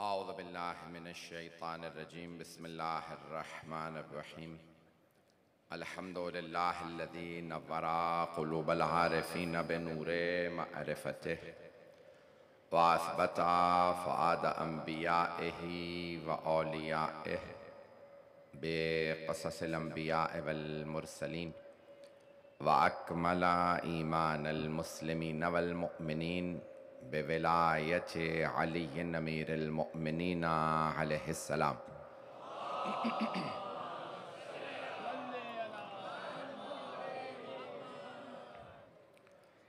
अऊज़ु बिल्लाहि मिनश्शैतानिर्रजीम बिस्मिल्लाहिर्रहमानिर्रहीम अल्हम्दुलिल्लाहिल्लज़ी नव्वरा क़ुलूबल आरिफ़ीन बिनूरि मअरिफ़तिहि व असबता फ़ुआद अंबियाइहि व औलियाइहि बिक़ससिल अंबियाइ वल मुरसलीन व अकमला ईमानल मुस्लिमीन वल मुअमिनीन बिविलायति अली अमीरुल मुअमिनीन अलैहिस्सलाम।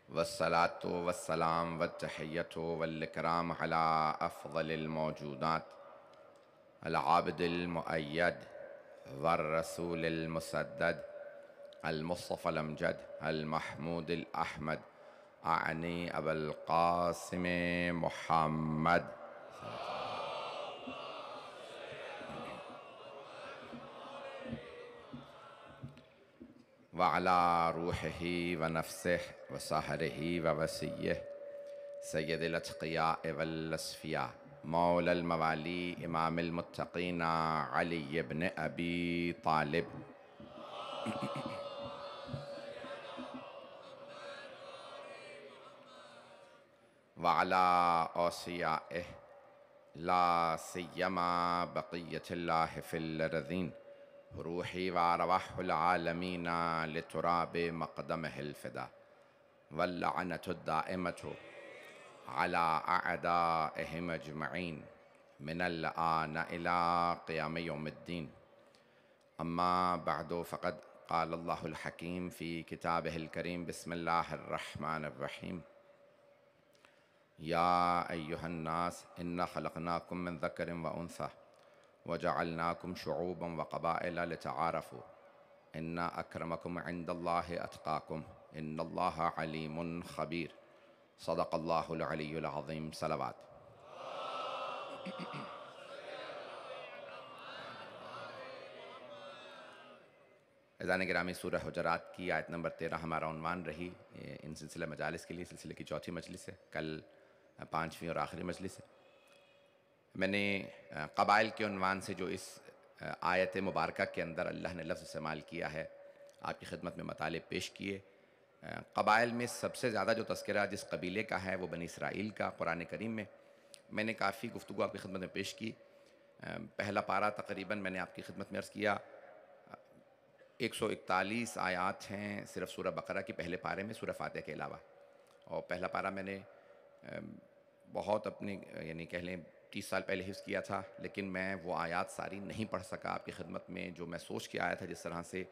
वस्सलातु वस्सलाम वत्तहिय्यतु वल इकराम अला अफ़ज़लिल मौजूदात अल आबिदिल मुअय्यद वर रसूलिल मुसद्दद अल मुस्तफ़ल अमजद अल महमूदिल अहमद आनी अबुल क़ासिम मुहम्मद व अला रूहिही व नफ्सिही व सहरिही व वसिय्यिही सय्यदिल अत्क़ियाए वल अस्फ़िया मौलल मवाली इमामिल मुत्तक़ीन अली इब्न अबी तालिब व अला औसियाइही ला सिय्यमा बक़िय्यतिल्लाहि फ़िल अर्ज़ीन रूही व अरवाहुल आलमीन लितुराबि मक़दमिहिल फ़िदा वल लअनतुद दाइमतु अला अअदाइहिम अजमईन मिनल आन इला क़ियाम यौमिद्दीन। अम्मा बअदु फ़क़द क़ालल्लाहुल हकीम फ़ी किताबिहिल करीम बिस्मिल्लाहिर रहमानिर रहीम या अय्युहन्नास इन्ना ख़लक़नाकुम मिन ज़करिन व उन्सा वजअलनाकुम शुऊबन व क़बाइला लितआरफ़ू इन्ना अक्रमकुम इंदल्लाहि अत्क़ाकुम इन्नल्लाह अलीमुन ख़बीर। सदक़ल्लाहुल अलीयुल अज़ीम। सलावत। अज़ान गिरामी सूरह हुजरात की आयत नंबर 13 हमारा उन्वान रही इन सिलसिला मजालिस के लिए। सिलसिले की चौथी मजलिस है, कल पाँचवीं और आखिरी मजलिस है। मैंने क़बाइल के उन्वान से जो इस आयत मुबारका के अंदर अल्लाह ने लफ्ज़ इस्तेमाल किया है आपकी खिदमत में मतालिब पेश किए। क़बाइल में सबसे ज़्यादा जो तज़किरा जिस कबीले का है वो बनी इसराइल का कुरान करीम में मैंने काफ़ी गुफ्तगू आपकी खिदमत में पेश की। पहला पारा तकरीबन मैंने आपकी खिदमत में अर्ज़ किया 141 आयात हैं सिर्फ़ सूरह बकरा की पहले पारे में सूरह फातिहा के अलावा। और पहला पारा मैंने बहुत अपने यानी कह लें 30 साल पहले हिफ्ज़ किया था, लेकिन मैं वो आयात सारी नहीं पढ़ सका आपकी खिदमत में। जो मैं सोच के आया था, जिस तरह से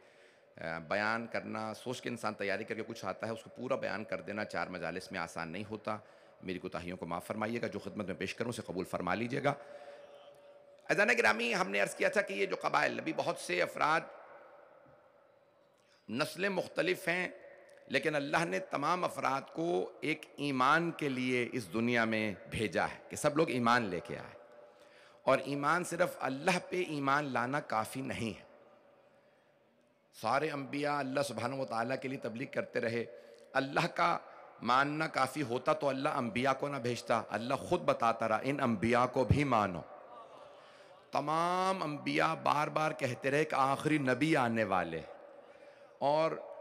बयान करना, सोच के इंसान तैयारी करके कुछ आता है, उसको पूरा बयान कर देना 4 मजालिस में आसान नहीं होता। मेरी कोताहियों को माफ़ फरमाइएगा। जो खिदमत में पेश करूँ उसे कबूल फरमा लीजिएगा। अज़ान गिरामी, हमने अर्ज़ किया था कि ये जो क़बाइल, अभी बहुत से अफराद नस्लें मुख्तलिफ हैं, लेकिन अल्लाह ने तमाम अफराद को एक ईमान के लिए इस दुनिया में भेजा है कि सब लोग ईमान लेके आए। और ईमान सिर्फ अल्लाह पे ईमान लाना काफ़ी नहीं है। सारे अंबिया अल्लाह सुब्हानहू व तआला के लिए तबलीग करते रहे। अल्लाह का मानना काफ़ी होता तो अल्लाह अंबिया को ना भेजता। अल्लाह ख़ुद बताता रहा इन अंबिया को भी मानो। तमाम अंबिया बार बार कहते रहे कि आखिरी नबी आने वाले। और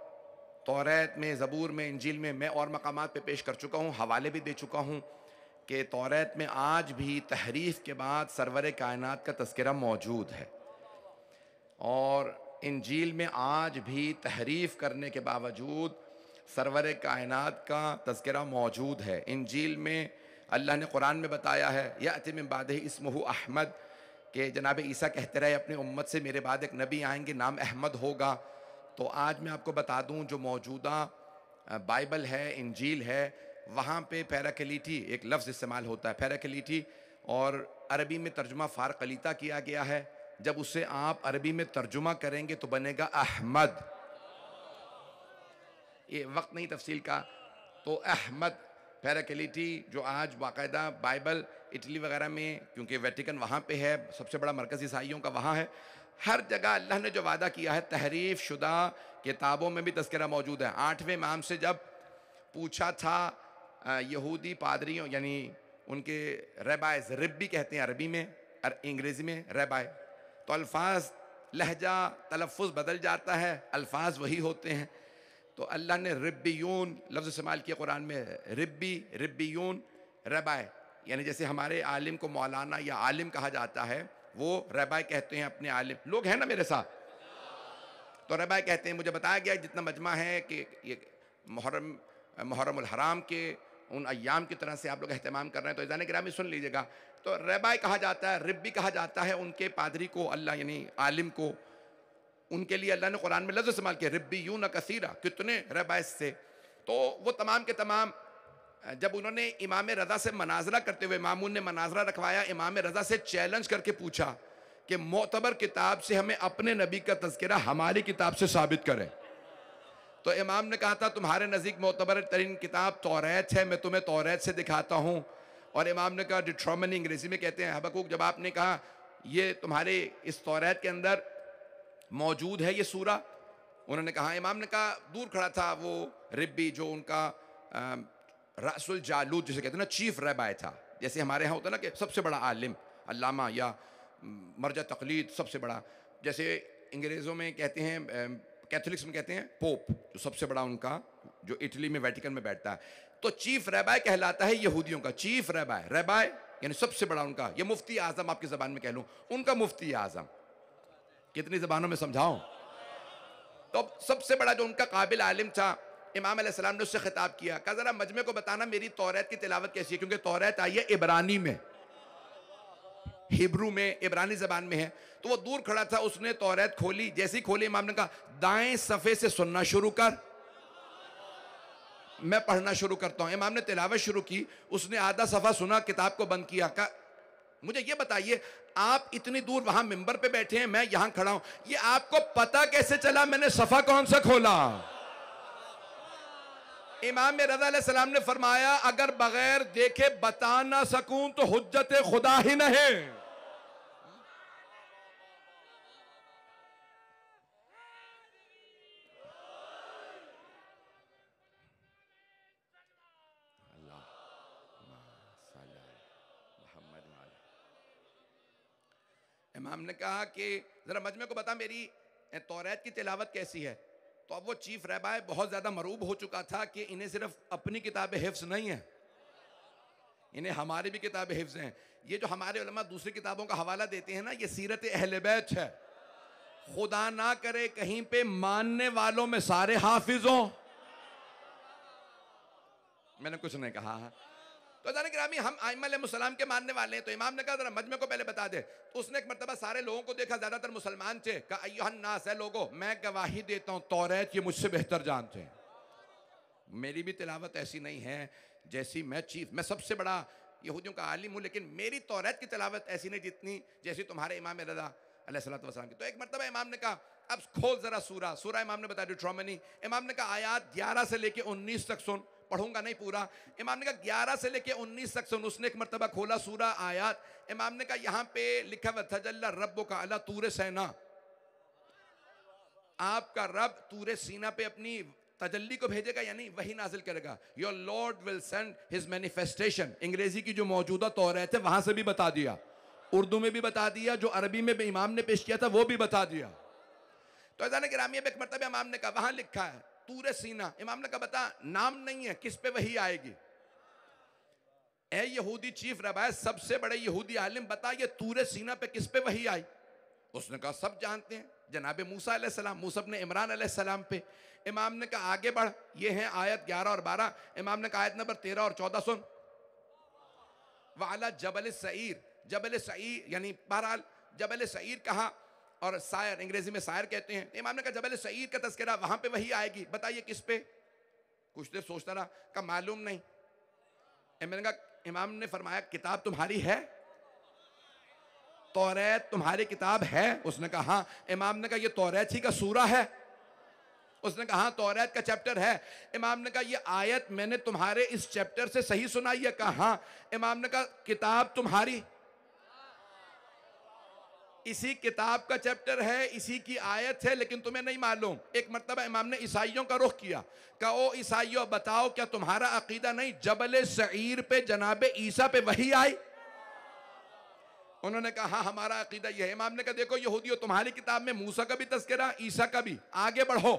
तौरात में, ज़बूर में, इंजील में मैं और मकामात पे पेश कर चुका हूँ, हवाले भी दे चुका हूँ कि तौरात में आज भी तहरीफ के बाद सरवर कायनात का तज़किरा मौजूद है। और इंजील में आज भी तहरीफ करने के बावजूद सरवर कायनात का तज़किरा मौजूद है। इंजील में अल्लाह ने कुरान में बताया है याति मिन बादिही इस्मुहु अहमद, कि जनाब ईसा कहते रहे अपनी उम्मत से मेरे बाद एक नबी आएंगे, नाम अहमद होगा। तो आज मैं आपको बता दूं, जो मौजूदा बाइबल है, इंजील है, वहाँ पे पैराकलीटी एक लफ्ज़ इस्तेमाल होता है, पैराकलीटी, और अरबी में तर्जुमा फ़ारकलीता किया गया है। जब उसे आप अरबी में तर्जुमा करेंगे तो बनेगा अहमद। ये वक्त नहीं तफसील का, तो अहमद पैराकलीटी जो आज बाकायदा बाइबल इटली वगैरह में, क्योंकि वेटिकन वहाँ पे है, सबसे बड़ा मरकज़ ईसाइयों का वहाँ है, हर जगह अल्लाह ने जो वादा किया है तहरीफ शुदा किताबों में भी तज़किरा मौजूद है। 8वें इमाम से जब पूछा था यहूदी पादरियों यानी उनके रैबाइज रिब्बी कहते हैं अरबी में, अंग्रेज़ी में रैबाई। तो अल्फाज, लहजा, तलफ़ुज़ बदल जाता है, अल्फाज वही होते हैं। तो अल्लाह ने रिब्बियून लफ्ज़ इस्तेमाल किया कुरान में, रिब्बी, रिब्बियून, रैबाई। यानी जैसे हमारे आलिम को मौलाना या आलिम कहा जाता है, वो रैबाई कहते हैं अपने आलिम। लोग हैं ना मेरे साथ? तो रैबाई कहते हैं, मुझे बताया गया जितना मजमा है कि ये मुहर्रमुल हराम के उन अय्याम की तरह से आप लोग एहतमाम कर रहे हैं, तो इज़ान गिरामी सुन लीजिएगा। तो रैबाई कहा जाता है, रिब्बी कहा जाता है उनके पादरी को, अल्लाह यानी आलिम को। उनके लिए अल्लाह ने कुरान में लफ्ज़ इस्तेमाल किया, रिब्बियून कसीरा, कितने रैबाइस से। तो वो तमाम के तमाम, जब उन्होंने इमाम रज़ा से मनाजरा करते हुए, मामून ने मनाजरा रखवाया, इमाम रज़ा से चैलेंज करके पूछा कि मोतबर किताब से हमें अपने नबी का तज़किरा हमारी किताब से साबित करें। तो इमाम ने कहा था, तुम्हारे नज़दीक मोतबर तरीन किताब तौरात है, मैं तुम्हें तौरात से दिखाता हूँ। और इमाम ने कहा, डिट्रोमनी अंग्रेज़ी में कहते हैं, हबक्कुक, जब आपने कहा ये तुम्हारे इस तौरात के अंदर मौजूद है ये सूरा, उन्होंने कहा, इमाम ने कहा, दूर खड़ा था वो रिब्बी जो उनका रसूल जालूद जिसे कहते हैं ना, चीफ रैबाई था। जैसे हमारे यहाँ होता है ना कि सबसे बड़ा आलिम अल्लामा या मर्जा तकलीद सबसे बड़ा, जैसे अंग्रेज़ों में कहते हैं, कैथोलिक्स में कहते हैं पोप, जो सबसे बड़ा उनका, जो इटली में वेटिकन में बैठता है। तो चीफ रैबाई कहलाता है यहूदियों का चीफ रैबाई। रैबाई यानी सबसे बड़ा उनका, ये मुफ्ती आज़म आपकी ज़बान में कह लूँ, उनका मुफ्ती आज़म। कितनी ज़बानों में समझाऊं? तो सबसे बड़ा जो उनका काबिल आलिम था, इमाम अलैहिस्सलाम ने उससे खिताब किया, कहा ज़रा मजमे को बताना मेरी तौरात की तिलावत कैसी है, क्योंकि तौरात आई है इब्रानी में, हिब्रू में, इब्रानी ज़बान में है। तो वो दूर खड़ा था, उसने तौरात खोली, जैसे ही खोली इमाम ने कहा, दाएं सफ़े से सुनना शुरू कर, मैं पढ़ना शुरू करता हूँ। इमाम ने तिलावत शुरू की, उसने आधा सफ़ा सुना, किताब को बंद किया। कहा, मुझे ये बताइए, आप इतनी दूर वहां मिंबर पे बैठे हैं, मैं यहां खड़ा हूं, ये आपको पता कैसे चला मैंने सफ़ा कौन सा खोला? इमाम रज़ा अलैहिस्सलाम ने फरमाया, अगर बगैर देखे बता ना सकूं तो हुज्जत खुदा ही नहीं। इमाम ने कहा कि जरा मजमे को बता मेरी तौरात की तिलावत कैसी है। तो अब वो चीफ रैबाई बहुत ज़्यादा मरूब हो चुका था कि इन्हें सिर्फ अपनी किताब हिफ्ज़ नहीं है, इन्हें हमारी भी किताबें हिफ्ज़ हैं। ये जो हमारे उलमा दूसरी किताबों का हवाला देते हैं ना, ये सीरत अहले बैत है। खुदा ना करे कहीं पे मानने वालों में सारे हाफिज हों। मैंने कुछ नहीं कहा है। तो जाने गिरामी, हम आइम्मा अलैहिस्सलाम के मानने वाले हैं। तो इमाम ने कहा जरा मजमे को पहले बता दे। तो उसने एक मरतबा सारे लोगों को देखा, ज्यादातर मुसलमान थे, कहा अय्युहन नास, है लोगो, मैं गवाही देता हूँ तौरात ये मुझसे बेहतर जानते हैं। मेरी भी तिलावत ऐसी नहीं है जैसी मैं सबसे बड़ा यहूदियों का आलिम हूँ, लेकिन मेरी तौरात की तिलावत ऐसी नहीं जितनी जैसी तुम्हारे इमाम रज़ा अलैहिस्सलातु वस्सलाम की। तो एक मरतबा इमाम ने कहा, अब खोल जरा सूरा इमाम ने बताया डिट्रोमनी। इमाम ने कहा आयात 11 से लेके 19 तक सुन, पढ़ूंगा नहीं पूरा। इमाम ने कहा 11 से लेके 19 तक सुन। उसने एक मरतबा खोला सूरा, आयात। इमाम ने कहा यहाँ पे लिखा हुआ तजल्ला रब्बुका अला तूरे सैना, आपका रब तूरे सीना पे अपनी तजल्ली को भेजेगा, यानी वही नाजिल करेगा। Your Lord will send his manifestation. अंग्रेजी की जो मौजूदा तौरात है वहां से भी बता दिया, उर्दू में भी बता दिया, जो अरबी में भी इमाम ने पेश किया था वो भी बता दिया। तो अज़ान गिरामी एक मरतबा इमाम ने कहा वहां लिखा है तूरे सीना। इमाम ने कहा बता, नाम नहीं है, किस पे वही आएगी? ए यहूदी चीफ रबाई, सबसे बड़े यहूदी आलिम, बता ये तूरे सीना पे किस पे वही आई? उसने कहा सब जानते हैं, जनाब मूसा अलैहिस्सलाम, मूसा इब्न इमरान अलैहिस्सलाम पे। इमाम ने कहा आगे बढ़, ये हैं आयत 11 और 12। इमाम ने कहा आयत नंबर 13 और 14 सुन। वाला जबल सईर, जबल सईर यानी बहरहाल जबल सईर कहा, और सायर अंग्रेजी में सायर कहते हैं। इमाम ने कहा जबल सईर का तज़किरा वहां पे वही आएगी, बताइए किस पे? कुछ देर सोचता रहा, कहा मालूम नहीं। मैंने कहा इमाम ने फरमाया किताब तुम्हारी है, तौरात तुम्हारी किताब है? उसने कहा हाँ। इमाम ने कहा ये तौरात ही का सूरा है? उसने कहा हाँ तौरात का चैप्टर है। इमाम ने कहा ये आयत मैंने तुम्हारे इस चैप्टर से सही सुनाई है? कहा हाँ। इमाम ने कहा किताब तुम्हारी? इसी किताब का चैप्टर है, इसी की आयत है, लेकिन तुम्हें नहीं मालूम। एक मर्तबा इमाम ने ईसाइयों का रुख किया, कहा ओ ईसाइयों बताओ क्या तुम्हारा अकीदा नहीं जबल सईर पे जनाबे ईसा पे वही आई? उन्होंने कहा हाँ हमारा अकीदा यह है। इमाम ने कहा देखो यहूदियों तुम्हारी किताब में मूसा का भी तस्करा, ईसा का भी, आगे बढ़ो।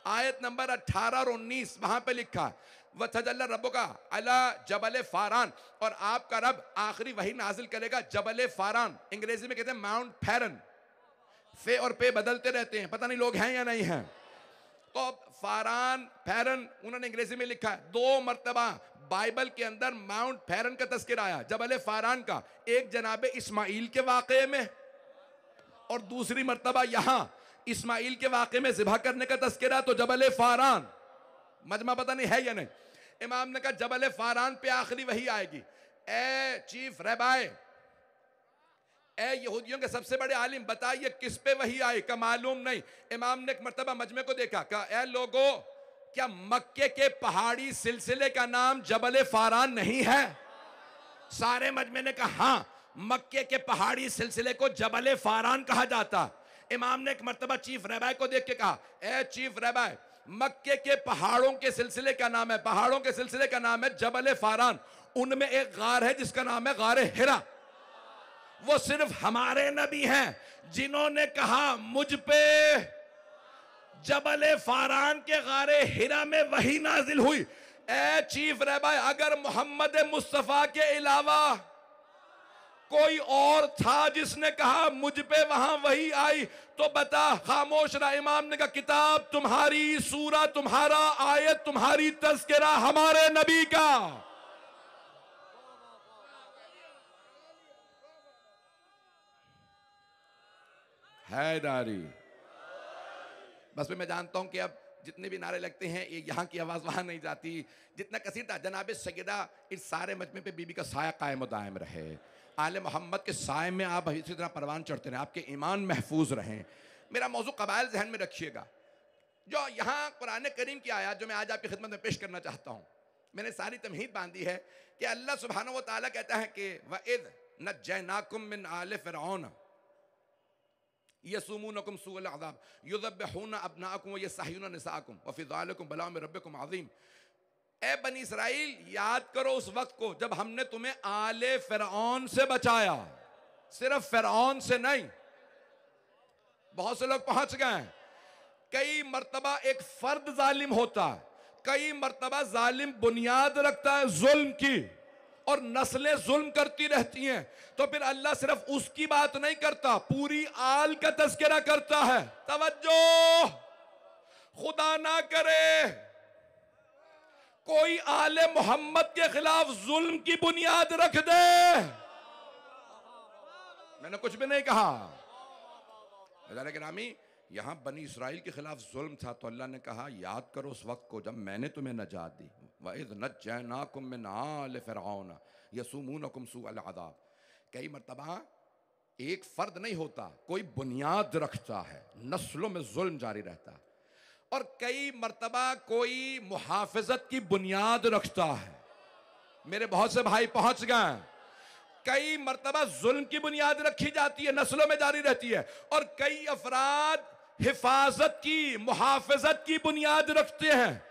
आयत नंबर 18 और 19 वहां पे लिखा वतजल्ला रब्बुका अला जबल फारान, और आपका रब आखिरी वही नाजिल करेगा जबल फारान, अंग्रेजी में कहते हैं माउंट फैरन। फे और पे बदलते रहते हैं, पता नहीं लोग हैं या नहीं हैं। तो फारान फैरन उन्होंने अंग्रेजी में लिखा है। 2 मर्तबा बाइबल के अंदर माउंट फैरन का तस्करा आया, जबल फारान का, एक जनाबे इस्माइल के वाक़े में, और दूसरी मर्तबा यहां इस्माइल के वाक़े में ज़िबा करने का तस्करा, तो जबल फारान। मजमा पता नहीं है या नहीं। इमाम ने कहा जबल फारान पे आखिरी वही आएगी। ए चीफ रैबाई, ए यहूदियों के सबसे बड़े आलिम, बताइए किस पे वही आई? का मालूम नहीं। इमाम ने एक मर्तबा मजमे को देखा, कहा ए लोगो क्या मक्के के पहाड़ी सिलसिले का नाम जबल फारान नहीं है? सारे मजमे ने कहा हाँ, मक्के के पहाड़ी सिलसिले को जबल फारान कहा जाता। इमाम ने एक मर्तबा चीफ रैबाई को देख के कहा ए चीफ रैबाई, मक्के के पहाड़ों के सिलसिले का नाम है, पहाड़ों के सिलसिले का नाम है जबल फारान, उनमें एक गार है जिसका नाम है गारे हिरा। वो सिर्फ हमारे नबी हैं जिन्होंने कहा मुझ पे जबल फारान के गारे हिरा में वही नाजिल हुई। ए चीफ रैबाई, अगर मोहम्मद मुस्तफा के अलावा कोई और था जिसने कहा मुझ पे वहां वही आई, तो बता। खामोश रहा। इमाम ने कहा किताब तुम्हारी, सूरा तुम्हारा, आयत तुम्हारी, तज़किरा हमारे नबी का। हैदारी। बस मैं जानता हूं कि अब जितने भी नारे लगते हैं ये यहाँ की आवाज वहां नहीं जाती। जितना कसीर था जनाब सैयदा, इस सारे मजमे पे बीबी का साया कायम दायम रहे। आले मोहम्मद के साय में आप इसी तरह परवान चढ़ते रहें, आपके ईमान महफूज रहें। मेरा मौजू कबाइल जहन में रखिएगा। जो यहाँ कुरान करीम की आयत जो मैं आज आपकी खिदमत में पेश करना चाहता हूँ, मैंने सारी तमहीद बांधी है कि अल्लाह सुब्हानहू व तआला कहता है कि वइद नज्जैनाकुम मिन आले फिरऔन यसुमूनकुम सूअल अज़ाब युज़ब्बिहूना अब्नाअकुम व यस्तहयूना निसाअकुम व फ़ी ज़ालिकुम बलाउ मिन रब्बिकुम अज़ीम। ए बनी इसराइल, याद करो उस वक्त को जब हमने तुम्हें आले फिरऔन से बचाया। सिर्फ फिरऔन से नहीं, बहुत से लोग पहुंच गए। कई मर्तबा एक फर्द जालिम होता है, कई मर्तबा जालिम बुनियाद रखता है जुल्म की, और नस्लें जुल्म करती रहती हैं। तो फिर अल्लाह सिर्फ उसकी बात नहीं करता, पूरी आल का तज़किरा करता है। तवज्जो, खुदा ना करे कोई आले मोहम्मद के खिलाफ जुल्म की बुनियाद रख दे। मैंने कुछ भी नहीं कहा। गिरामी, यहां बनी इसराइल के खिलाफ जुल्म था तो अल्लाह ने कहा याद करो उस वक्त को जब मैंने तुम्हें नजात दी। वइज़ नज्जैनाकुम मिन आले फिरऔन यसुमूनकुम सूअल अज़ाब। कई मर्तबा एक फर्द नहीं होता, कोई बुनियाद रखता है, नस्लों में जुल्म जारी रहता है। और कई मर्तबा कोई मुहाफ़िज़त की बुनियाद रखता है। मेरे बहुत से भाई पहुंच गए। कई मर्तबा जुल्म की बुनियाद रखी जाती है, नस्लों में जारी रहती है। और कई अफराद हिफाजत की, मुहाफ़िज़त की बुनियाद रखते हैं,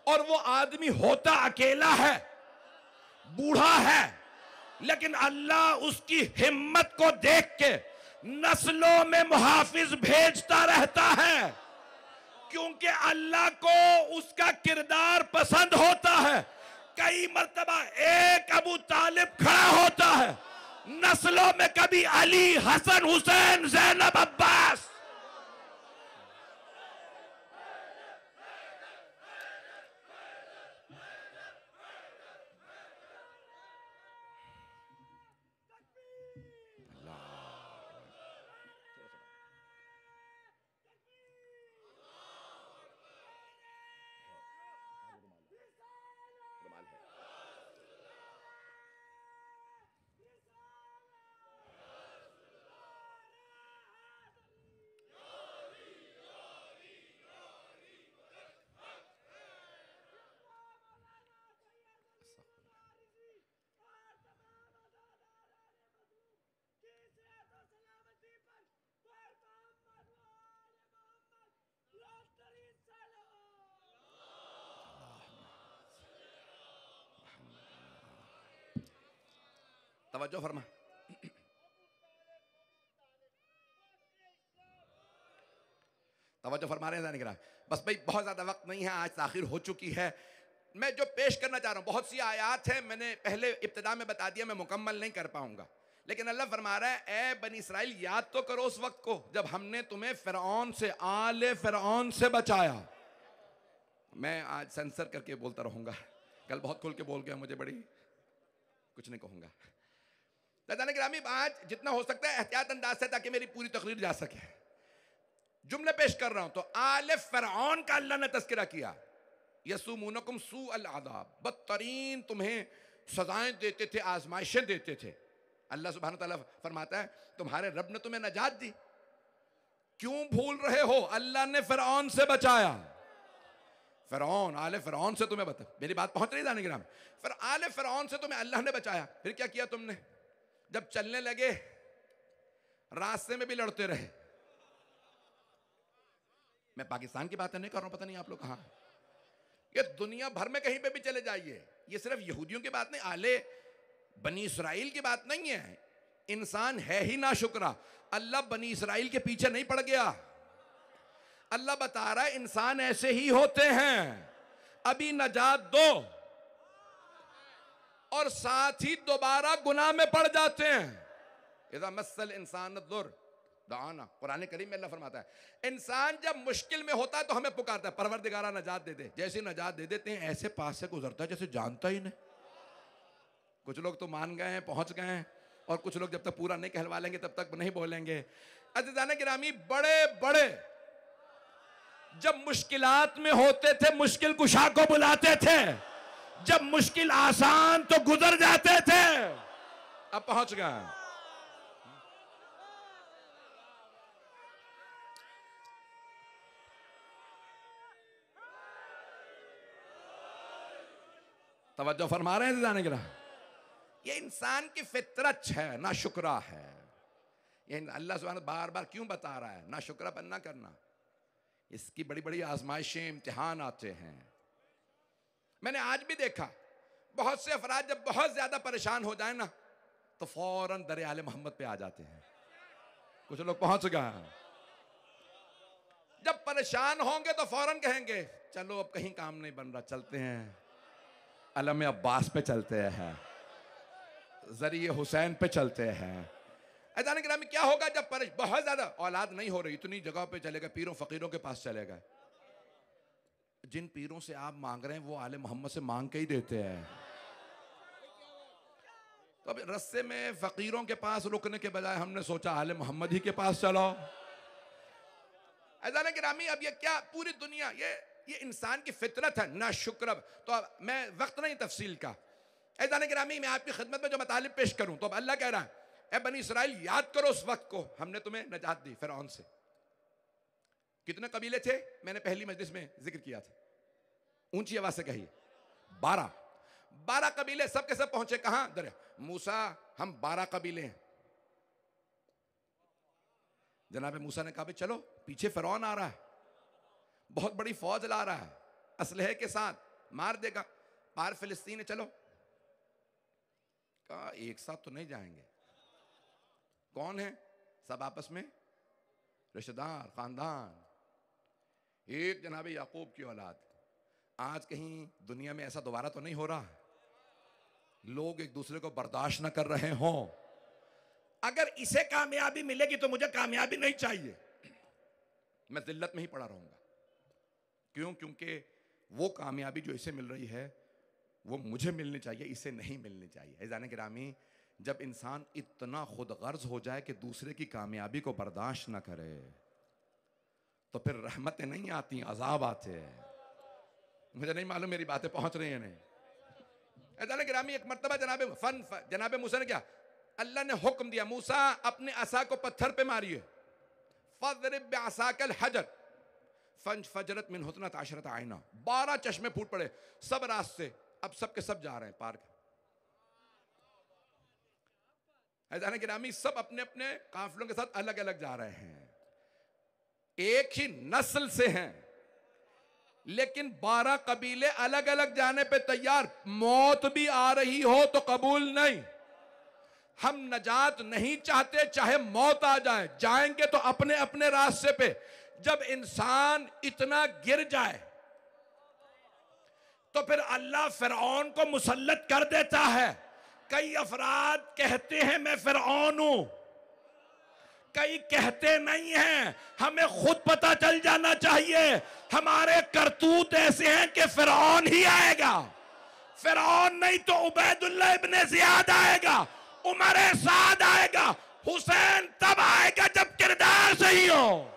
और वो आदमी होता अकेला है, बूढ़ा है, लेकिन अल्लाह उसकी हिम्मत को देख के नस्लों में मुहाफिज भेजता रहता है, क्योंकि अल्लाह को उसका किरदार पसंद होता है। कई मर्तबा एक अबू तालिब खड़ा होता है, नस्लों में कभी अली, हसन, हुसैन, ज़ैनब, अब्बास। तवज्जो फरमा। तवज्जो फरमा रहे हैं निगरान। बस भाई बहुत ज्यादा वक्त नहीं है, आज ताखिर हो चुकी है। मैं जो पेश करना चाह रहा हूं, बहुत सी आयात है, मैंने पहले इब्तिदा में बता दिया, मैं मुकम्मल नहीं कर पाऊंगा। लेकिन अल्लाह फरमा रहा है, ए बनी इसराइल याद तो करो उस वक्त को जब हमने तुम्हें फिरौन से, आले फिरौन से बचाया। मैं आज सेंसर करके बोलता रहूंगा, कल बहुत खुल के बोल गया, मुझे बड़ी कुछ नहीं कहूंगा। दादा गिरामी, आज जितना हो सकता है एहतियात अंदाज से, ताकि मेरी पूरी तकरीर जा सके, जुमले पेश कर रहा हूं। तो आले फिरौन का अल्लाह ने तस्करा किया। यसुमुनकुम सू अल अज़ाब, बदतरीन तुम्हें सजाएं देते थे, आजमाइशें देते थे। अल्लाह सुब्हानहू तआला फरमाता है, तुम्हारे रब ने तुम्हें नजात दी, क्यों भूल रहे हो? अल्लाह ने फिरौन से बचाया। फिरौन, आले फिरौन से तुम्हें बता, मेरी बात पहुंच रही है गिराम? फिर आले फिरौन से तुम्हें अल्लाह ने बचाया। फिर क्या किया तुमने? जब चलने लगे रास्ते में भी लड़ते रहे। मैं पाकिस्तान की बात नहीं कर रहा हूं, पता नहीं आप लोग कहां, ये दुनिया भर में कहीं पे भी चले जाइए, ये सिर्फ यहूदियों की बात नहीं, आले बनी इसराइल की बात नहीं है। इंसान है ही ना शुक्रा, अल्लाह बनी इसराइल के पीछे नहीं पड़ गया। अल्लाह बता रहा है इंसान ऐसे ही होते हैं, अभी नजात दो और साथ ही दोबारा गुनाह में पड़ जाते हैं। इज़ा मस्सल इंसान दुर दाना, कुरान करीम में अल्लाह फरमाता है, इंसान जब मुश्किल में होता है तो हमें पुकारता है, परवरदिगारा नजात दे दे। जैसे नजात दे देते हैं, ऐसे पास से गुजरता है जैसे जानता ही नहीं। कुछ लोग तो मान गए हैं, पहुंच गए हैं, और कुछ लोग जब तक पूरा नहीं कहलवा लेंगे तब तक नहीं बोलेंगे। अज़ीज़ान गिरामी, बड़े बड़े जब मुश्किलात में होते थे मुश्किल कुशा को बुलाते थे, जब मुश्किल आसान तो गुजर जाते थे। अब पहुंच गए। तवज्जो फरमा रहे हैं जाने गिरा, ये इंसान की फितरत है, ना शुक्रा है। ये अल्लाह सुब्हान बार बार क्यों बता रहा है ना शुक्रा बनना करना? इसकी बड़ी बड़ी आजमाइशें, इम्तिहान आते हैं। मैंने आज भी देखा बहुत से अफराद जब बहुत ज्यादा परेशान हो जाए ना तो फौरन दर आले मोहम्मद पे आ जाते हैं। कुछ लोग पहुंच गए, जब परेशान होंगे तो फौरन कहेंगे चलो अब कहीं काम नहीं बन रहा, चलते हैं अलम अब्बास पे चलते हैं, जरिए हुसैन पे चलते हैं। ऐदान गिरामी, क्या होगा जब बहुत ज्यादा औलाद नहीं हो रही, इतनी जगह पे चले गए, पीरों फकीरों के पास चले गए। जिन पीरों से आप मांग रहे हैं वो आले मोहम्मद से मांग के ही देते हैं। तो अब रस्ते में फकीरों के पास रुकने के बजाय हमने सोचा आले मोहम्मद ही के पास चलो। ऐदान गिरामी, अब ये क्या पूरी दुनिया, ये इंसान की फितरत है ना शुक्र। तो अब मैं वक्त नहीं तफसील का, ऐदान गिरामी मैं आपकी खिदमत में जो मतालिब पेश करूं, तो अब अल्लाह कह रहा है, ए बनी इसराइल याद करो उस वक्त को हमने तुम्हें नजात दी फिरौन से। कितने कबीले थे? मैंने पहली मजलिस में जिक्र किया था, ऊंची आवाज से कहिए, 12 कबीले, सब के सब पहुंचे कहां? दरिया मूसा, हम 12 कबीले हैं। जनाब मूसा ने कहा चलो, पीछे फिरौन आ रहा है, बहुत बड़ी फौज ला रहा है, असलहे के साथ, मार देगा, पार फिलिस्तीन है, चलो। कहा एक साथ तो नहीं जाएंगे। कौन है? सब आपस में रिश्तेदार, खानदान, एक जनाब याकूब की औलाद। आज कहीं दुनिया में ऐसा दोबारा तो नहीं हो रहा, लोग एक दूसरे को बर्दाश्त ना कर रहे हों। अगर इसे कामयाबी मिलेगी तो मुझे कामयाबी नहीं चाहिए, मैं जिल्लत में ही पड़ा रहूंगा। क्यों? क्योंकि वो कामयाबी जो इसे मिल रही है वो मुझे मिलनी चाहिए, इसे नहीं मिलनी चाहिए। ऐज़ान गिरामी, जब इंसान इतना खुद गर्ज हो जाए कि दूसरे की कामयाबी को बर्दाश्त ना करे तो फिर रहमतें नहीं आती, अजाब आते हैं। मुझे नहीं मालूम मेरी बातें पहुंच रही हैं नहीं। ऐज़ान गिरामी, एक मर्तबा जनाब मूसा ने क्या, अल्लाह ने हुक्म दिया, मूसा अपने असा को पत्थर पे मारिए, फज़रिब बिअसाकल हजर फजरत मिन हुस्नत अशरत आइना, 12 चश्मे फूट पड़े सब रास्ते, अब सब के सब जा रहे हैं पार। ऐज़ान गिरामी, सब अपने अपने काफिलों के साथ अलग अलग जा रहे हैं, एक ही नस्ल से हैं, लेकिन 12 कबीले अलग अलग जाने पे तैयार। मौत भी आ रही हो तो कबूल नहीं, हम नजात नहीं चाहते, चाहे मौत आ जाए, जाएंगे तो अपने अपने रास्ते पे। जब इंसान इतना गिर जाए तो फिर अल्लाह फिरौन को मुसल्लत कर देता है। कई अफराद कहते हैं मैं फिरौन हूं, कई कहते नहीं हैं। हमें खुद पता चल जाना चाहिए, हमारे करतूत ऐसे हैं कि फिरौन ही आएगा। फिरौन नहीं तो उबैदुल्लाह इब्ने ज़ियाद आएगा, उमर साद आएगा, हुसैन तब आएगा जब किरदार सही हो।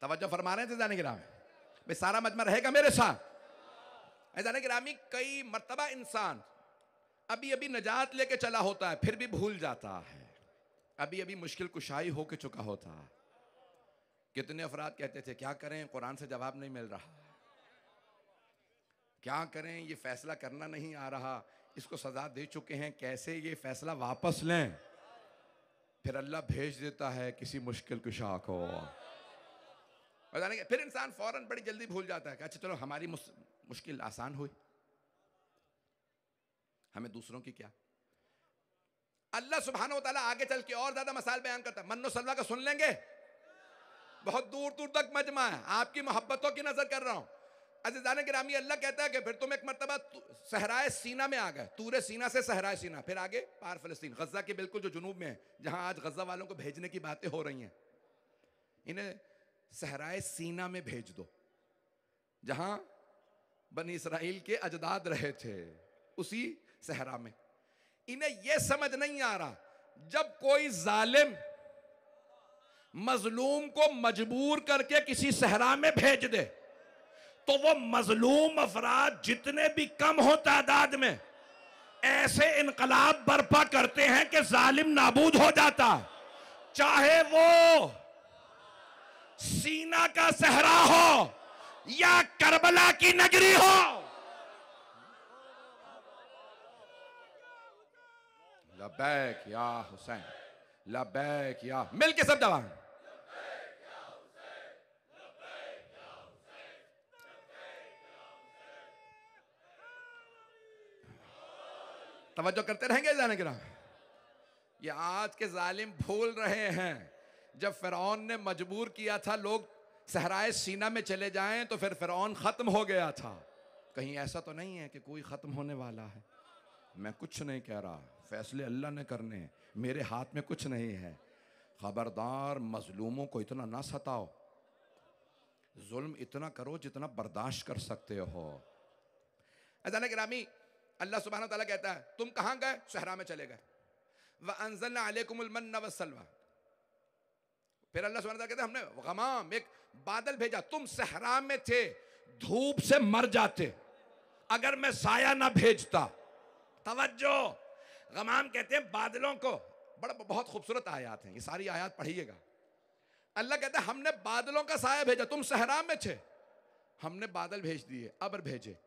तवज्जो फरमा रहे थे जाने गिरामी भाई, सारा मजमा रहेगा मेरे साथ। जाने गिरामी कई मर्तबा इंसान अभी अभी नजात लेके चला होता है, फिर भी भूल जाता है, अभी अभी मुश्किल कुशाई होके चुका होता है। कितने अफराद कहते थे क्या करें, कुरान से जवाब नहीं मिल रहा, क्या करें, ये फैसला करना नहीं आ रहा, इसको सजा दे चुके हैं, कैसे ये फैसला वापस लें। फिर अल्लाह भेज देता है किसी मुश्किल कुशा को, फिर इंसान फौरन बड़ी जल्दी भूल जाता है कि अच्छा चलो हमारी मुश्किल आसान हुई, हमें दूसरों की क्या। अल्लाह सुब्हानहू व तआला आगे चल के और ज्यादा मसाल बयान करता है। मन्नो सलवा का सुन लेंगे, बहुत दूर दूर तक मजमा है, आपकी मोहब्बतों की नजर कर रहा हूं। अज़ीज़ान गिरामी, अल्लाह कहता है कि फिर तुम एक मरतबा सहराए सीना में आ गए, तूरे सीना से सहराए सीना, फिर आगे पार फलस्तीन, गजा के बिल्कुल जो जुनूब में है, जहां आज गजा वालों को भेजने की बातें हो रही हैं, इन्हें सहराए सीना में भेज दो, जहां बनी इसराइल के अजदाद रहे थे, उसी सहरा में। इन्हें यह समझ नहीं आ रहा, जब कोई जालिम मजलूम को मजबूर करके किसी सहरा में भेज दे, तो वो मजलूम अफराद जितने भी कम हो तादाद में, ऐसे इनकलाब बर्पा करते हैं कि जालिम नाबूद हो जाता, चाहे वो सीना का सहरा हो या करबला की नगरी हो। लब्बैक या हुसैन, लब्बैक या, मिलके सब जवान, तवज्जो करते रहेंगे जाने के नाम। ये आज के जालिम भूल रहे हैं, जब फिरौन ने मजबूर किया था लोग सहराए सीना में चले जाएं, तो फिर फिरौन खत्म हो गया था। कहीं ऐसा तो नहीं है कि कोई खत्म होने वाला है। मैं कुछ नहीं कह रहा, फैसले अल्लाह ने करने हैं, मेरे हाथ में कुछ नहीं है। खबरदार मजलूमों को इतना ना सताओ, जुल्म इतना करो जितना बर्दाश्त कर सकते हो। अज़ान गिरामी, अल्लाह सुब्हानहू व तआला कहता है तुम कहां गए, सहरा में चले गए, व अंज़लना अलैकुमुल मन्ना वस्सलवा। फिर अल्लाह सुब्हानहू व तआला कहता है हमने गमाम, एक बादल भेजा, तुम सहरा में थे, धूप से मर जाते अगर मैं साया ना भेजता। तवज्जो, गमाम कहते हैं बादलों को, बहुत खूबसूरत आयात हैं, ये सारी आयात पढ़िएगा। अल्लाह कहता है हमने बादलों का साया भेजा, तुम सहरा में थे, हमने बादल भेज दिए, अब्र भेजे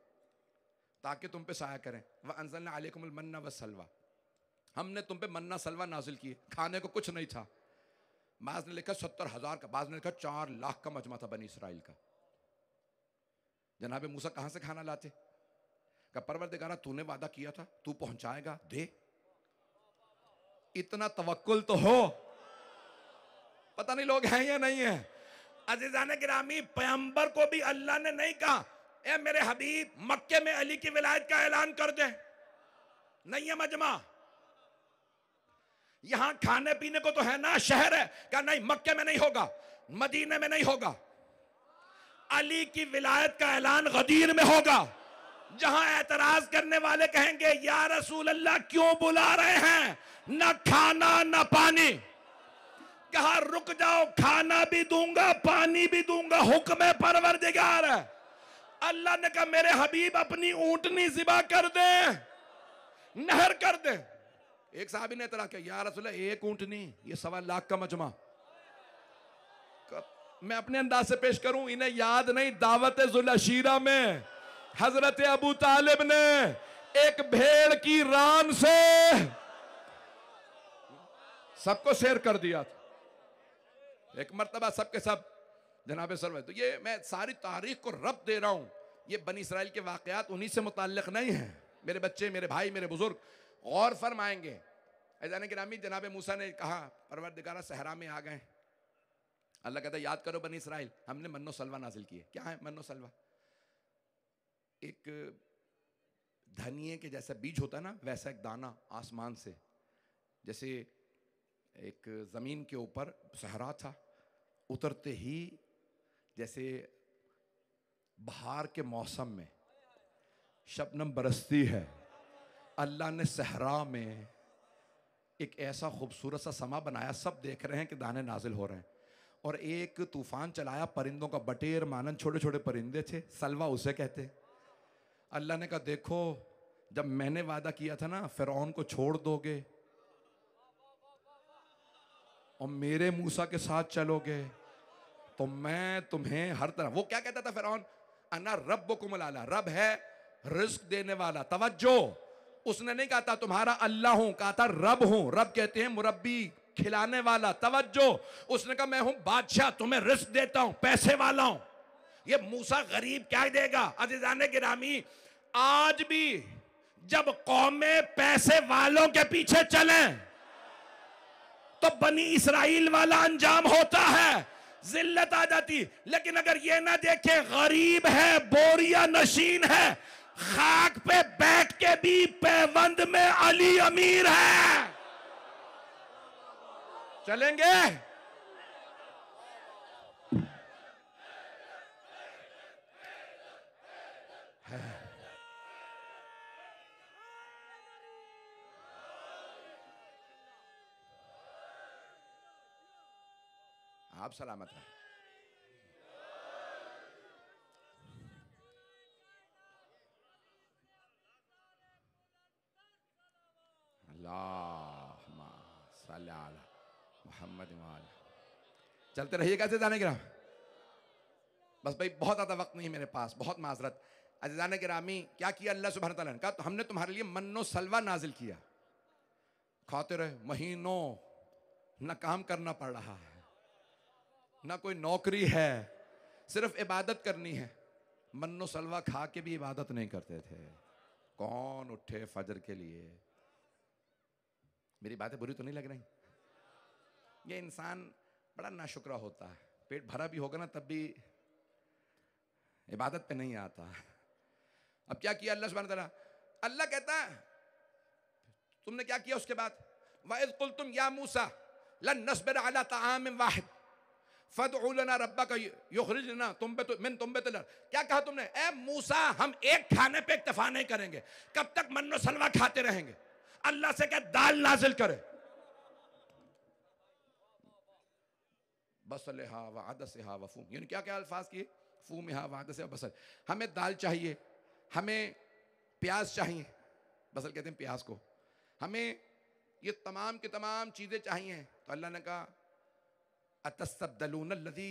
ताकि तुम पे साया करें। व अंज़लना अलैकुमुल मन्ना वस्सलवा, हमने तुम पे मन्ना सलवा नाजिल किए, खाने को कुछ नहीं था। बाज़ ने लिखा 70,000 का, बाज़ ने लिखा 4 लाख का मजमा था बनी इसराइल का। जनाबे मूसा कहां से खाना लाते? का परवरदिगारा तूने वादा किया था, तू पहुंचाएगा, दे। इतना तवक्कुल तो हो। पता नहीं लोग हैं या नहीं है। अज़ीज़ाने गिरामी, पैगंबर को भी अल्लाह ने नहीं कहा ए मेरे हबीब मक्के में अली की विलायत का ऐलान कर दे, नहीं है मजमा, यहां खाने पीने को तो है ना, शहर है, क्या नहीं मक्के में नहीं होगा, मदीने में नहीं होगा, अली की विलायत का ऐलान गदीर में होगा, जहां एतराज करने वाले कहेंगे या रसूल अल्लाह क्यों बुला रहे हैं, न खाना न पानी, कहा रुक जाओ, खाना भी दूंगा पानी भी दूंगा, हुक्म परवरदिगार है। अल्लाह ने कहा मेरे हबीब अपनी ऊंटनी ज़िबा कर दे, नहर कर दे। एक साहबी ने तरह किया, या रसूल एक ऊंटनी, ये 1.25 लाख का मजमा। मैं अपने अंदाज से पेश करूं, इन्हें याद नहीं, दावत जुल अशीरा में हजरत अबू तालिब ने एक भेड़ की रान से सबको शेयर कर दिया था। एक मर्तबा सबके सब जनाब सरवर। तो ये मैं सारी तारीख को रब दे रहा हूं, ये बनी इसराइल के वाकयात उन्हीं से मुताल्लिक नहीं है। मेरे बच्चे, मेरे भाई, मेरे बुजुर्ग गौर फरमाएंगे। अज़ान गिरामी, जनाब मूसा ने कहा परवरदिगारा सहरा में आ गए। अल्लाह कहता है याद करो बनी इसराइल, हमने मन्नो सलवा नाजिल किए। क्या है मन्नो सलवा? एक धनिये के जैसा बीज होता है ना, वैसा एक दाना आसमान से, जैसे एक जमीन के ऊपर सहरा था, उतरते ही जैसे बहार के मौसम में शबनम बरसती है, अल्लाह ने सहरा में एक ऐसा खूबसूरत सा समा बनाया। सब देख रहे हैं कि दाने नाजिल हो रहे हैं, और एक तूफान चलाया परिंदों का, बटेर मानन छोटे छोटे परिंदे थे, सलवा उसे कहते। अल्लाह ने कहा देखो, जब मैंने वादा किया था ना फिरौन को छोड़ दोगे और मेरे मूसा के साथ चलोगे तो मैं तुम्हें हर तरह। वो क्या कहता था फिरौन? अना रब्बुकुमुल आला, रब है रिस्क देने वाला। तवज्जो, उसने नहीं कहा था तुम्हारा अल्लाह हूं, कहा था रब हूं। रब कहते हैं मुरब्बी, खिलाने वाला। तवज्जो, उसने कहा मैं हूं बादशाह, तुम्हें रिस्क देता हूं, पैसे वाला हूं। ये मूसा गरीब क्या देगा? अज़ीज़ाने गिरामी, आज भी जब कौमें पैसे वालों के पीछे चलें तो बनी इसराइल वाला अंजाम होता है, जिल्लत आ जाती। लेकिन अगर ये ना देखे गरीब है, बोरिया नशीन है, खाक पे बैठ के भी पैबंद में अली अमीर है, चलेंगे? आप सलामत रहे। अल्लाहुम्मा सल्ली अला मुहम्मद व अला। चलते रहिएगा अज़ीज़ाने गिरामी। बस भाई बहुत ज़्यादा वक्त नहीं मेरे पास, बहुत माजरत। अज़ीज़ाने गिरामी, क्या किया अल्लाह सुब्हान तआला ने? कहा तो हमने तुम्हारे लिए मन्नो सलवा नाजिल किया, खाते रहे महीनों, न काम करना पड़ रहा है, ना कोई नौकरी है, सिर्फ इबादत करनी है। मन्नो सलवा खा के भी इबादत नहीं करते थे। कौन उठे फजर के लिए? मेरी बातें बुरी तो नहीं लग रही? ये इंसान बड़ा नाशुक्रा होता है, पेट भरा भी होगा ना तब भी इबादत पे नहीं आता। अब क्या किया अल्लाह सुब्हानहू तआला? अल्लाह कहता है तुमने क्या किया उसके बाद? वइज़ क़ुल्तुम या मूसा लन नस्बिर अला तआमिन वाहिद फदउ लना रब्बक युखरिज लना मिन तुंबतिल अर्द। क्या कहा तुमने? ए मूसा, हम एक खाने पे इक्तफा नहीं करेंगे। कब तक मन्नो सलवा खाते रहेंगे? अल्लाह से क्या दाल नाजिल करे। बसलहा व अदसहा व फूम, यानी क्या क्या अल्फाज किए? फूमहा व अदसहा बसल। हमें दाल चाहिए, हमें प्याज चाहिए, बसल कहते हैं प्याज को, हमें ये तमाम की तमाम चीजें चाहिए। तो अल्लाह ने कहा अतस्तब्दलून अल्लज़ी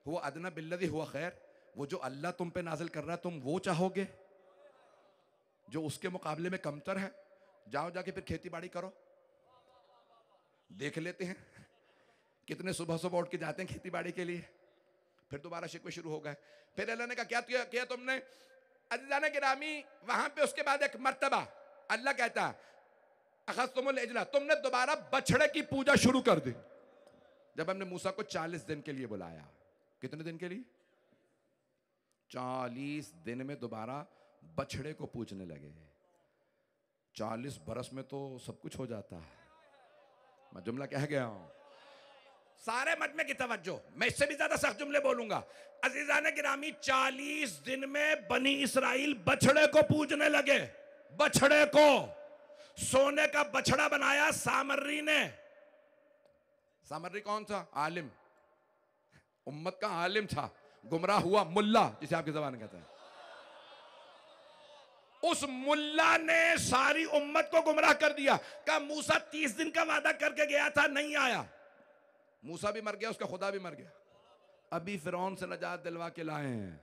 हुवा अदना बिल्लज़ी हुवा खैर, वो जो अल्लाह तुम पे नाजिल कर रहा है तुम वो चाहोगे जो उसके मुकाबले में कमतर है? जाओ जाके फिर खेती बाड़ी करो, देख लेते हैं कितने सुबह सुबह उठ के जाते हैं खेती बाड़ी के लिए। फिर दोबारा शिकवे शुरू हो गए। फिर अल्लाह ने कहा क्या किया तुमने? अज़ीज़ाने गिरामी, वहां पे उसके बाद एक मर्तबा अल्लाह कहता है अखज़्तुमुल इजला, तुमने दोबारा बछड़े की पूजा शुरू कर दी। जब हमने मूसा को 40 दिन के लिए बुलाया, कितने दिन के लिए? 40 दिन में दोबारा बछड़े को पूजने लगे। 40 बरस में तो सब कुछ हो जाता है। मैं जुमला कह गया हूं, सारे मजमे की तवज्जो, मैं इससे भी ज्यादा सख्त जुमले बोलूंगा। अज़ीज़ाने गिरामी, 40 दिन में बनी इसराइल बछड़े को पूजने लगे। बछड़े को सोने का बछड़ा बनाया सामर्री ने, सामर्री कौन था? आलिम, उम्मत का आलिम था। गुमराह हुआ मुल्ला, जिसे आपकी ज़बान कहते हैं। उस मुल्ला ने सारी उम्मत को गुमराह कर दिया। कहा मूसा 30 दिन का वादा करके गया था, नहीं आया। मूसा भी मर गया, उसका खुदा भी मर गया। अभी फिरौन से नजात दिलवा के लाए हैं।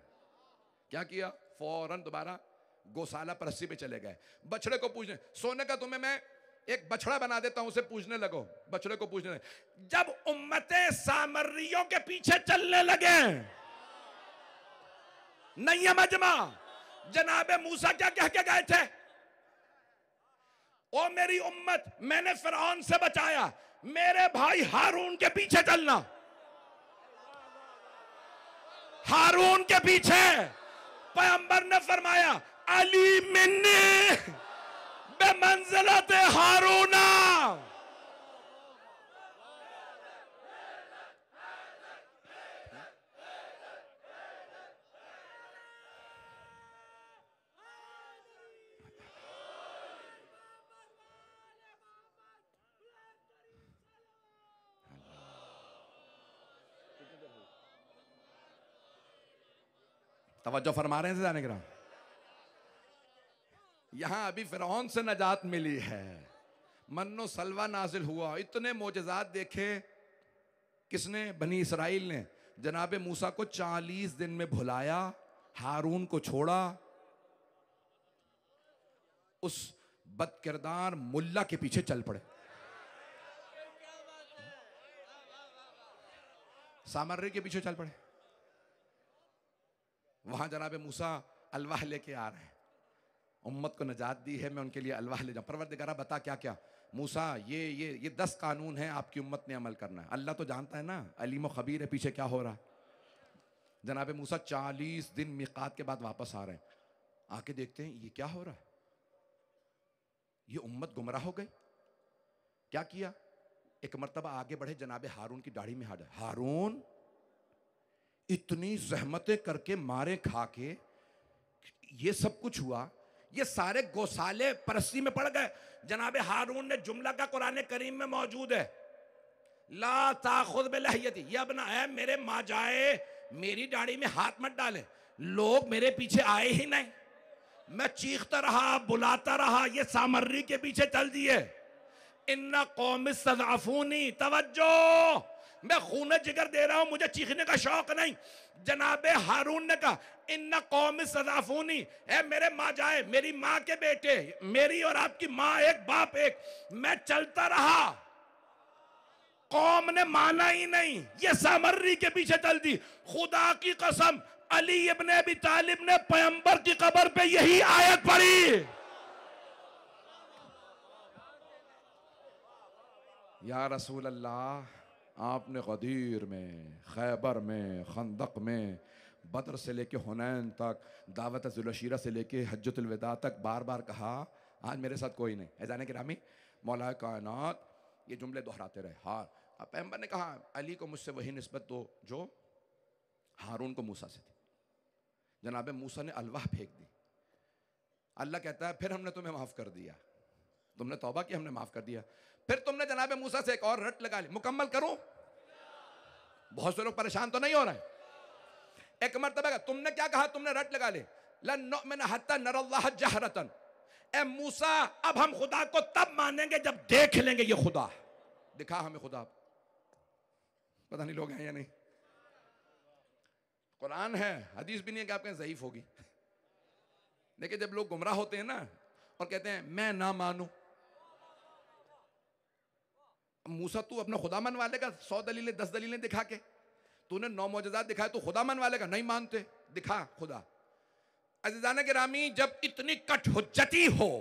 क्या किया? फौरन दोबारा गौशाला परस्ती पे चले गए। बछड़े को पूछने, सोने का तुम्हें मैं एक बछड़ा बना देता हूं, उसे पूजने लगो। बछड़े को पूजने लगे। जब उम्मतें सामरियों के पीछे चलने लगे, नहीं मजमा, जनाबे मूसा क्या कह के गए थे? ओ मेरी उम्मत, मैंने फिरौन से बचाया, मेरे भाई हारून के पीछे चलना। हारून के पीछे पैगंबर ने फरमाया, अली मिन्नी बेमंज़िलत हारूना। तवज्जो फरमा रहे हैं जाने गिरा। यहां अभी फिरौन से नजात मिली है, मन्नो सलवा नाजिल हुआ, इतने मोजज़ात देखे। किसने? बनी इसराइल ने। जनाबे मूसा को 40 दिन में भुलाया, हारून को छोड़ा। उस बदकिरदार मुल्ला के पीछे चल पड़े। सामर्री के पीछे चल पड़े। वहां जनाबे मूसा अलवाह लेके आ रहे हैं, उम्मत को नजात दी है, मैं उनके लिए अलवाह ले जाऊं। परवरदिगारा बता क्या क्या? मूसा ये 10 कानून हैं, आपकी उम्मत ने अमल करना है। अल्लाह तो जानता है ना, अलीम व खबीर है पीछे क्या हो रहा है। जनाबे मूसा 40 दिन मिकात के बाद वापस आ रहे हैं। आके देखते हैं ये क्या हो रहा है, ये उम्मत गुमराह हो गई। क्या किया? एक मर्तबा आगे बढ़े, जनाबे हारून की दाढ़ी में हाथ डाला। हारून, इतनी जहमतें करके मारे खा के ये सब कुछ हुआ, ये सारे गौशाले परस्ती में पड़ गए। जनाबे हारून ने जुमला का कुरान करीम में मौजूद है, ला ताखुद बिलहियती, ये अपना है मेरे माँ जाए, मेरी दाढ़ी में हाथ मत डाले। लोग मेरे पीछे आए ही नहीं, मैं चीखता रहा, बुलाता रहा, ये सामर्री के पीछे चल दिए। इन्ना कौम सदाफूनी, तवज्जो, मैं खून जिगर दे रहा हूं, मुझे चीखने का शौक नहीं। जनाबे हारून ने कहा, इन्ना कौम सदाफूनी, है मेरे माँ जाए, मेरी माँ के बेटे, मेरी और आपकी माँ एक बाप एक। मैं चलता रहा, कौम ने माना ही नहीं, ये सामर्री के पीछे चल दी। खुदा की कसम, अली इब्ने अबी तालिब ने पैगंबर की कब्र पे यही आयत पढ़ी, या रसूल अल्लाह, आपने गदीर में, खैबर में, खंदक में, बदर से लेके हुनैन तक, दावत ज़ुलशीरा से लेके हज्जतुल विदा तक बार बार कहा, आज मेरे साथ कोई नहीं। ऐज़ान किरामी, मौला कायनात ये जुमले दोहराते रहे। हाँ, अब पैगंबर ने कहा, अली को मुझसे वही निस्बत दो जो हारून को मूसा से थी। जनाबे मूसा ने अलवाह फेंक दी। अल्लाह कहता है, फिर हमने तुम्हें माफ़ कर दिया, तुमने तौबा की, हमने माफ़ कर दिया। फिर तुमने जनाबे मूसा से एक और रट लगा ली। मुकम्मल करूं? बहुत से लोग परेशान तो नहीं हो रहे। एक मर्तबा तुमने क्या कहा? तुमने रट लगा ली, लन नुअमिन हत्ता नरल्लाह जहरतन। ए मूसा, अब हम खुदा को तब मानेंगे जब देख लेंगे ये खुदा। दिखा हमें खुदा। पता नहीं लोग हैं या नहीं। कुरान है, हदीस भी नहीं है कि आप कहें ज़ईफ होगी। लेकिन जब लोग गुमराह होते हैं ना और कहते हैं मैं ना मानूं, मूसा तू अपना खुदा मनवा लेगा 100 दलीलें 10 दलीलें दिखा के? तूने 9 मौजज़ात दिखाए, तो खुदा मनवा लेगा? नहीं मानते, दिखा खुदा। अज़ीज़ान गिरामी, जब इतनी कट हुज्जती हो,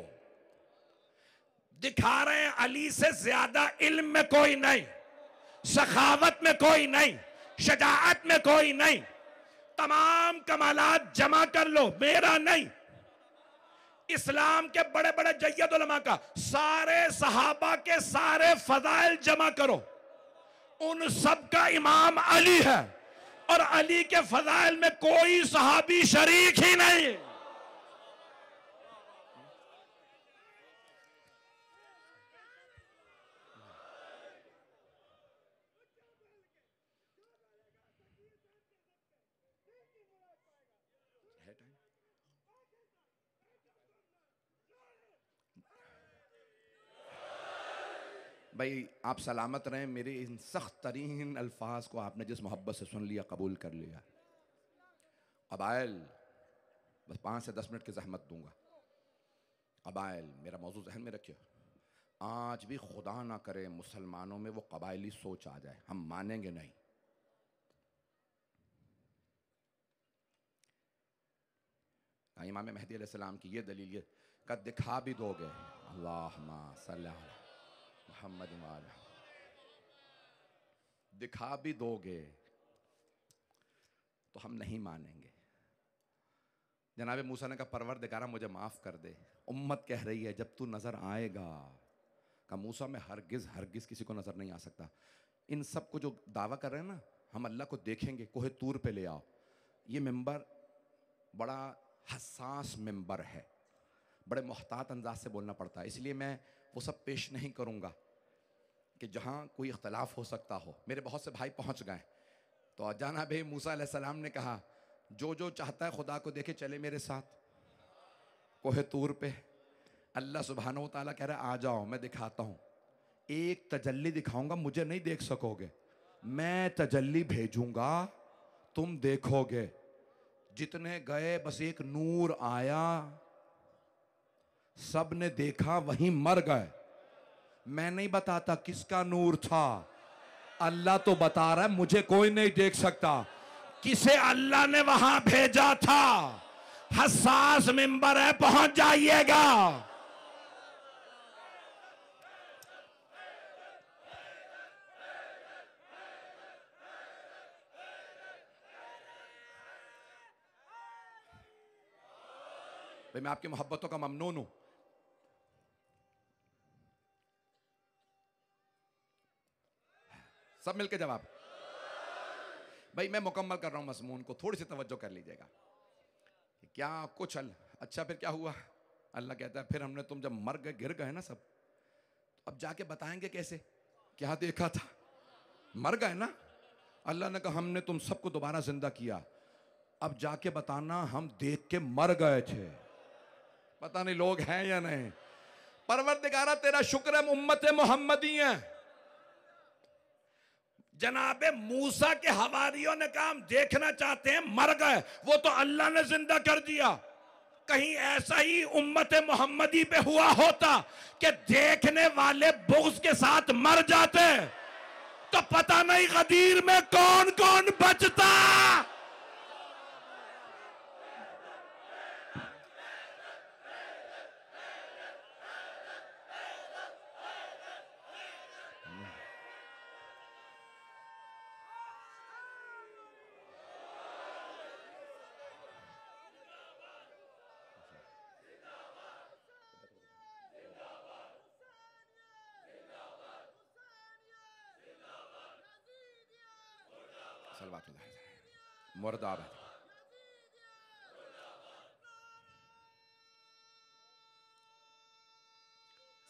दिखा रहे हैं अली से ज्यादा इल्म में कोई नहीं, सखावत में कोई नहीं, शजाअत में कोई नहीं, तमाम कमालात जमा कर लो, मेरा नहीं, इस्लाम के बड़े बड़े जय्यद उलमा का, सारे सहाबा के सारे फजाइल जमा करो, उन सब का इमाम अली है, और अली के फजाइल में कोई सहाबी शरीक ही नहीं। भाई आप सलामत रहें, मेरे इन सख्त तरीन अल्फाज को आपने जिस मोहब्बत से सुन लिया, कबूल कर लिया। कबाइल, बस 5 से 10 मिनट की जहमत दूंगा। कबाइल मेरा मौजूद जहन में रखिए। आज भी खुदा ना करे मुसलमानों में वो कबायली सोच आ जाए, हम मानेंगे नहीं। इमाम मेहदी अलैहिस्सलाम की ये दलील ये का दिखा भी दोगे, अल्लाहुम्मा सल्ली अला मुहम्मद व आला, दिखा भी दोगे तो हम नहीं मानेंगे। जनाब मूसा ने कहा परवरदिगारा मुझे माफ कर दे। उम्मत कह रही है जब तू नजर आएगा, का मूसा में हरगिज हरगिज किसी को नजर नहीं आ सकता। इन सब को जो दावा कर रहे हैं ना, हम अल्लाह को देखेंगे, कोहे तूर पे ले आओ, ये मिंबर बड़ा हसास मिंबर है, बड़े मोहतात अंदाज से बोलना पड़ता है। इसलिए मैं वो सब पेश नहीं करूंगा कि जहां कोई इख्तलाफ हो सकता हो। मेरे बहुत से भाई पहुंच गए, तो जनाब मूसा अलैहिस्सलाम ने कहा जो जो चाहता है खुदा को देखे चले मेरे साथ कोहे तूर पे। अल्लाह सुब्हानहू व तआला कह रहा है आ जाओ, मैं दिखाता हूं, एक तजल्ली दिखाऊंगा, मुझे नहीं देख सकोगे, मैं तजल्ली भेजूंगा, तुम देखोगे। जितने गए बस एक नूर आया, सब ने देखा वहीं मर गए। मैं नहीं बताता किसका नूर था, अल्लाह तो बता रहा है, मुझे कोई नहीं देख सकता। किसे अल्लाह ने वहां भेजा था, हसास मिंबर है, पहुंच जाइएगा। भाई मैं आपकी मोहब्बतों का ममनून हूं। सब मिलके जवाब। भाई मैं मुकम्मल कर रहा हूं मज़मून को, थोड़ी सी तवज्जो कर लीजिएगा। क्या कुछ अच्छा फिर क्या हुआ? अल्लाह कहता है फिर हमने तुम जब मर गए गिर गए ना सब, तो अब जाके बताएंगे कैसे क्या देखा था, मर गए ना। अल्लाह ने कहा हमने तुम सबको दोबारा जिंदा किया, अब जाके बताना हम देख के मर गए थे। पता नहीं लोग हैं या नहीं। परवरदिगारा तेरा शुक्र है उम्मत मोहम्मदी है। जनाबे मूसा के हवारियों ने कहा हम देखना चाहते हैं, मर गए, वो तो अल्लाह ने जिंदा कर दिया। कहीं ऐसा ही उम्मत मोहम्मदी पे हुआ होता कि देखने वाले बुग़्ज़ के साथ मर जाते, तो पता नहीं गदीर में कौन कौन बचता। मुर्दाबाद।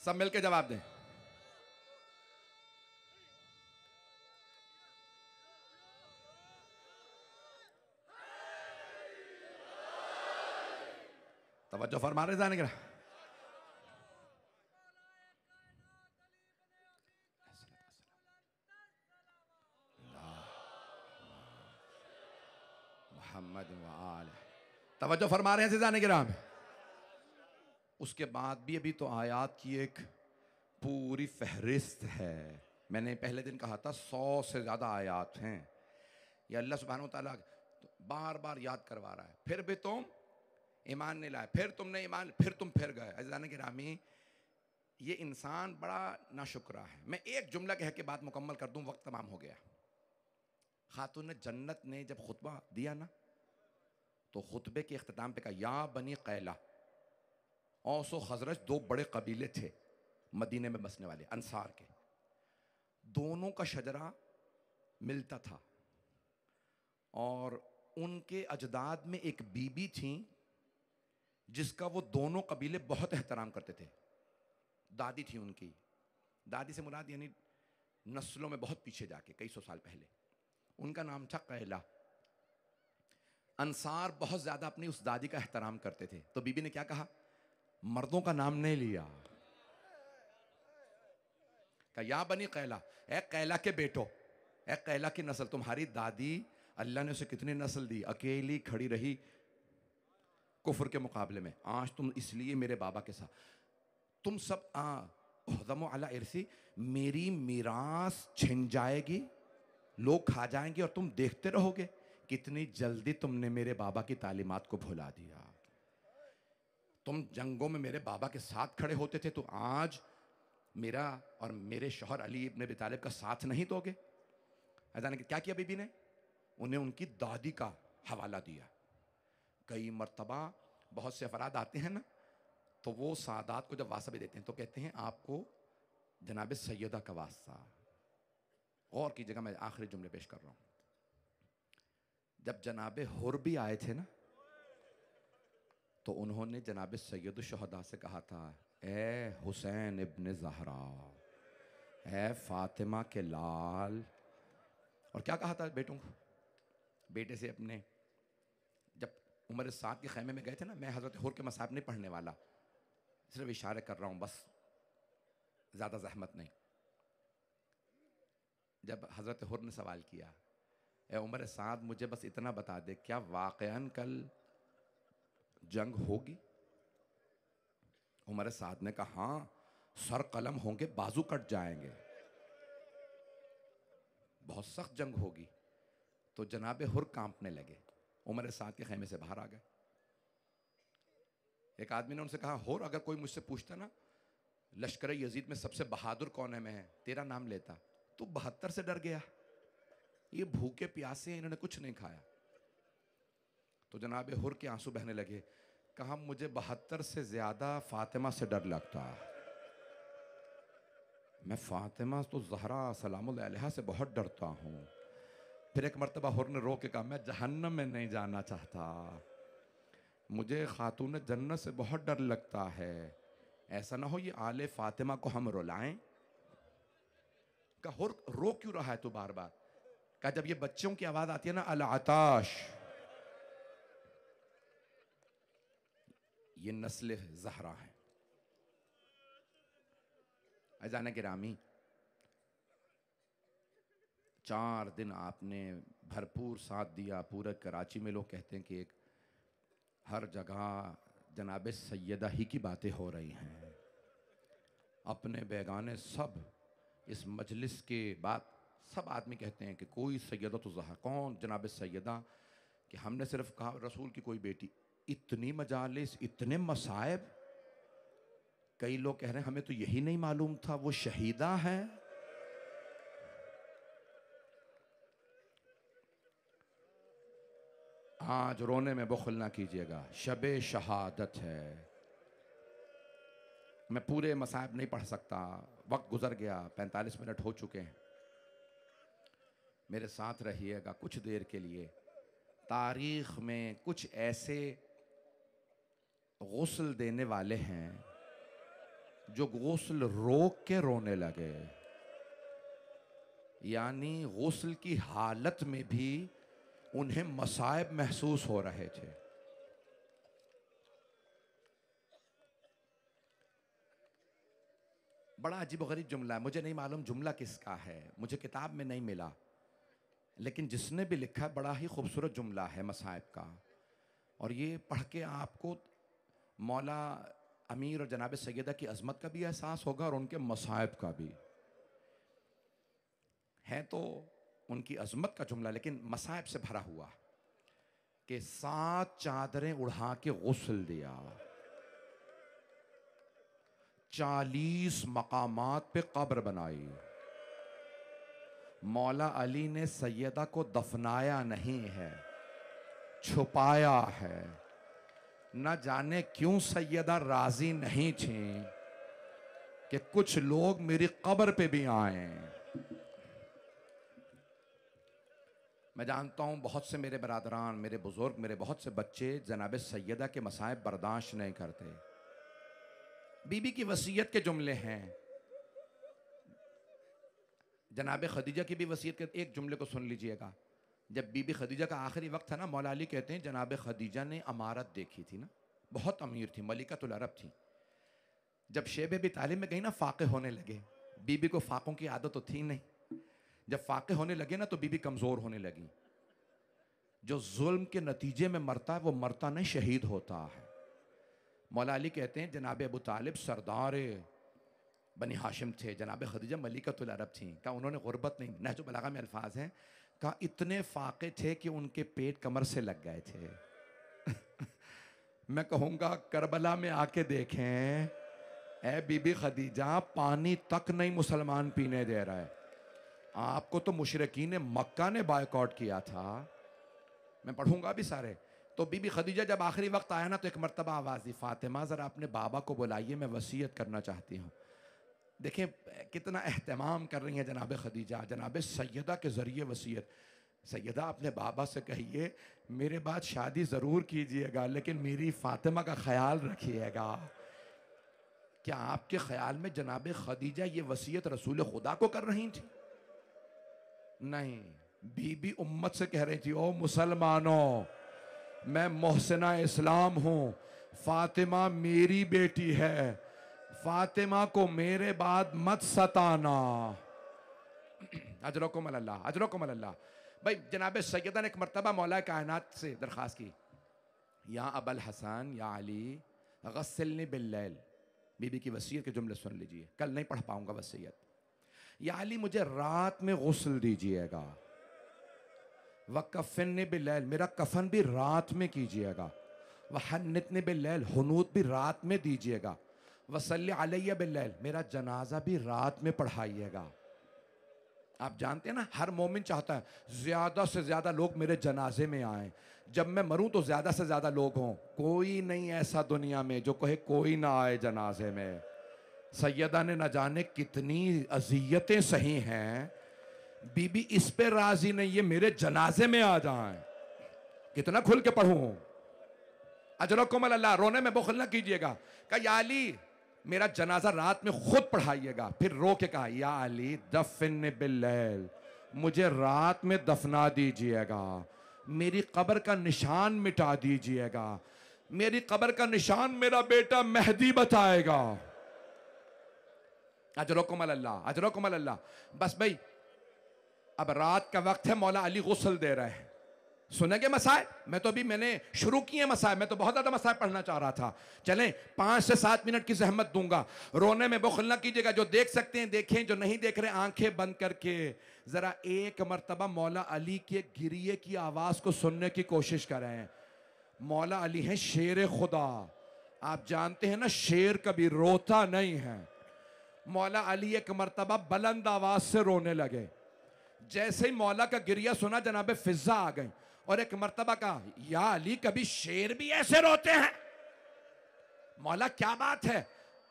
सब मिलके जवाब दें। तवज्जो फरमा रहे जाने का। मोहम्मद व आले, तवज्जो फरमा रहे हैं जाने के राम। उसके बाद भी अभी तो आयात की एक पूरी फहरिस्त है। मैंने पहले दिन कहा था 100 से ज्यादा आयात हैं। ये अल्लाह सुब्हानहू व तआला बार बार याद करवा रहा है। फिर भी तुम ईमान नहीं लाए, फिर तुमने ईमान, फिर तुम फिर गए। अज़ीज़ान गिरामी, ये इंसान बड़ा नाशुक्रा है। मैं एक जुमला कह के बात मुकम्मल कर दूं, वक्त तमाम हो गया। खातून जन्नत ने जब खुतबा दिया ना, तो खुतबे के इख्तिताम पे कहा या बनी कैला। औस और खजरज दो बड़े कबीले थे मदीने में बसने वाले, अंसार के। दोनों का शजरा मिलता था और उनके अजदाद में एक बीबी थी जिसका वो दोनों कबीले बहुत एहतराम करते थे। दादी थी उनकी, दादी से मुराद यानी नस्लों में बहुत पीछे जाके कई सौ साल पहले। उनका नाम था कैला। अंसार बहुत ज्यादा अपनी उस दादी का एहतराम करते थे, तो बीबी ने क्या कहा, मर्दों का नाम नहीं लिया, कहा या बनी कैला, ए कैला के बेटो, ए कैला की नस्ल, तुम्हारी दादी अल्लाह ने उसे कितनी नस्ल दी, अकेली खड़ी रही कुफर के मुकाबले में। आज तुम इसलिए मेरे बाबा के साथ, तुम सब अला इरसी, मेरी मीरास छिन जाएगी, लोग खा जाएंगे और तुम देखते रहोगे। कितनी जल्दी तुमने मेरे बाबा की तालीमात को भुला दिया। तुम जंगों में मेरे बाबा के साथ खड़े होते थे, तो आज मेरा और मेरे शौहर अली इब्न अबी तालिब का साथ नहीं दोगे। अजान ने क्या किया बीबी ने, उन्हें उनकी दादी का हवाला दिया। कई मर्तबा बहुत से अफराद आते हैं ना, तो वो सादात को जब वास्ता भी देते हैं तो कहते हैं आपको जनाब सैयदा का वास्ता। गौर कीजिएगा, मैं आखिरी जुमले पेश कर रहा हूं। जब जनाब हुर भी आए थे ना, तो उन्होंने जनाब सैयद शुहदा से कहा था, ए हुसैन इब्न ज़हरा, ए फातिमा के लाल। और क्या कहा था बेटों को, बेटे से अपने, जब उमर साद के खैमे में गए थे ना, मैं हज़रत हुर के मसाहब नहीं पढ़ने वाला, सिर्फ इशारे कर रहा हूँ बस, ज़्यादा जहमत नहीं। जब हज़रत हुर ने सवाल किया, ए उमर साद मुझे बस इतना बता दे, क्या वाक़यान कल जंग होगी? उमर साद ने कहा हाँ, सर कलम होंगे, बाजू कट जाएंगे, बहुत सख्त जंग होगी। तो जनाब हुर कांपने लगे, उमर साद के खेमे से बाहर आ गए। एक आदमी ने उनसे कहा, हुर अगर कोई मुझसे पूछता ना लश्कर यजीद में सबसे बहादुर कौन है, मैं तेरा नाम लेता। तो 72 से डर गया, ये भूखे प्यासे इन्होंने कुछ नहीं खाया। तो जनाब हुर के आंसू बहने लगे, कहा मुझे 72 से ज्यादा फातिमा से डर लगता है, मैं फातिमा तो ज़हरा सलामुल्लाह अलैहा से बहुत डरता हूँ। फिर एक मर्तबा हुर ने रो के कहा, मैं जहन्नम में नहीं जाना चाहता, मुझे खातून जन्नत से बहुत डर लगता है, ऐसा ना हो ये आले फातिमा को हम रुलाएं। कहा हुर रो क्यों रहा है तू बार बार? कहा जब ये बच्चों की आवाज आती है ना, अल आताश, ये नस्ल ज़हरा है। अजान गिरामी, 4 दिन आपने भरपूर साथ दिया। पूरे कराची में लोग कहते हैं कि एक हर जगह जनाब सैयदा ही की बातें हो रही हैं। अपने बेगाने सब इस मजलिस के बाद सब आदमी कहते हैं कि कोई सैयदा तो ज़हरा, कौन जनाब सैयदा? कि हमने सिर्फ कहा रसूल की कोई बेटी। इतनी मजालिस, इतने मसाइब। कई लोग कह रहे हैं हमें तो यही नहीं मालूम था वो शहीदा है। आज रोने में बुखल ना कीजिएगा, शबे शहादत है। मैं पूरे मसाइब नहीं पढ़ सकता, वक्त गुजर गया, 45 मिनट हो चुके हैं। मेरे साथ रहिएगा कुछ देर के लिए। तारीख में कुछ ऐसे गुस्ल देने वाले हैं जो गुस्ल रोक के रोने लगे, यानी गुस्ल की हालत में भी उन्हें मसाइब महसूस हो रहे थे। बड़ा अजीब गरीब जुमला है, मुझे नहीं मालूम जुमला किसका है, मुझे किताब में नहीं मिला, लेकिन जिसने भी लिखा है बड़ा ही खूबसूरत जुमला है मसाइब का। और ये पढ़ के आपको मौला अमीर और जनाब सैयदा की अजमत का भी एहसास होगा और उनके मसाइब का भी। है तो उनकी अजमत का जुमला, लेकिन मसाइब से भरा हुआ। कि 7 चादरें उड़ा के गुस्ल दिया, 40 मकामात पे कब्र बनाई, मौला अली ने सैयदा को दफनाया नहीं है, छुपाया है। न जाने क्यों सैयदा राजी नहीं थी कि कुछ लोग मेरी कब्र पे भी आए। मैं जानता हूं बहुत से मेरे बरादरान, मेरे बुजुर्ग, मेरे बहुत से बच्चे जनाब सैयदा के मसाइब बर्दाश्त नहीं करते। बीबी की वसीयत के जुमले हैं। जनाब खदीजा की भी वसीयत के एक जुमले को सुन लीजिएगा। जब बीबी खदीजा का आखिरी वक्त था ना, मौला अली कहते हैं जनाब खदीजा ने अमारत देखी थी ना, बहुत अमीर थी, मलिकतुल अरब थी। जब शेब भी तालिब में गई ना, फाक़े होने लगे, बीबी को फाकों की आदत तो थी नहीं। जब फाके होने लगे ना तो बीबी कमजोर होने लगी। जो जुल्म के नतीजे में मरता है वो मरता नहीं, शहीद होता है। मौला अली कहते हैं जनाब अबू तालिब सरदार बनी हाशिम थे, जनाब खदीजा मलिकतुल अरब थी। कहा उन्होंने गुर्बत नहीं, नहजुल बलागा में अल्फाज हैं, कहा इतने फाके थे कि उनके पेट कमर से लग गए थे। मैं कहूँगा करबला में आके देखें, ए बीबी खदीजा पानी तक नहीं मुसलमान पीने दे रहा है। आपको तो मुशरिकीन मक्का ने बायकॉट किया था। मैं पढ़ूंगा भी सारे। तो बीबी खदीजा जब आखिरी वक्त आया ना तो एक मर्तबा आवाज़ दी, फातिमा ज़रा अपने बाबा को बुलाइए, मैं वसीयत करना चाहती हूँ। देखें कितना एहतमाम कर रही हैं जनाब खदीजा, जनाब सैयदा के ज़रिए वसीयत। सैयदा अपने बाबा से कहिए मेरे बाद शादी ज़रूर कीजिएगा, लेकिन मेरी फातिमा का ख्याल रखिएगा। क्या आपके ख्याल में जनाब खदीजा ये वसीयत रसूल खुदा को कर रही थी? नहीं, बीबी उम्मत से कह रही थी, ओ मुसलमानों, मैं मोहसिना इस्लाम हूं, फातिमा मेरी बेटी है, फातिमा को मेरे बाद मत सताना। अजरकुम अल्लाह, अजरकुम अल्लाह। भाई जनाब सैयदा ने एक मरतबा मौला कायनात से दरख्वास्त की, या अबल हसन या अली गस्सिलनी बिल्लैल। बीबी की वसीयत के जुमले सुन लीजिए, कल नहीं पढ़ पाऊंगा वसीयत। या अली मुझे रात में गुस्ल दीजिएगा, वकफ़िन्नी बिल्लैल, मेरा कफन भी रात में कीजिएगा, वहन्नितनी बिल्लैल, हुनूत भी रात में दीजिएगा, वसल्ली अलैया बिल्लैल, मेरा जनाजा भी रात में पढ़ाइएगा। आप जानते हैं ना हर मोमिन चाहता है ज्यादा से ज्यादा लोग मेरे जनाजे में आए, जब मैं मरूं तो ज्यादा से ज्यादा लोग हों। कोई नहीं ऐसा दुनिया में जो कहे कोई ना आए जनाजे में। सैयदा ने न जाने कितनी अजियतें सही हैं, बीबी इस पे राजी नहीं है मेरे जनाजे में आ जाएं। कितना खुल के पढ़ूं। अजरकुम अल्लाह, रोने में बुखल ना कीजिएगा। कहा या अली मेरा जनाजा रात में खुद पढ़ाइएगा। फिर रो के कहा या अली दफिन बिल्लैल, मुझे रात में दफना दीजिएगा, मेरी कब्र का निशान मिटा दीजिएगा, मेरी कब्र का निशान मेरा बेटा मेहदी बताएगा। अजरकुम अल्लाह, अजरकुम अल्लाह। बस भाई अब रात का वक्त है, मौला अली गुस्ल दे रहे हैं। सुनेंगे मसाए? मैं तो अभी मैंने शुरू किए मसाए, मैं तो बहुत ज्यादा मसाए पढ़ना चाह रहा था। चलें 5 से 7 मिनट की जहमत दूंगा, रोने में बुखल ना कीजिएगा। जो देख सकते हैं देखें, जो नहीं देख रहे आंखें बंद करके जरा एक मर्तबा मौला अली के गिरिए की आवाज को सुनने की कोशिश करें। मौला अली हैं शेर खुदा, आप जानते हैं ना शेर कभी रोता नहीं है। मौला अली एक मर्तबा बुलंद आवाज से रोने लगे। जैसे ही मौला का गिरिया सुना जनाबे फिजा आ गई और एक मर्तबा कहा या अली कभी शेर भी ऐसे रोते हैं? मौला क्या बात है,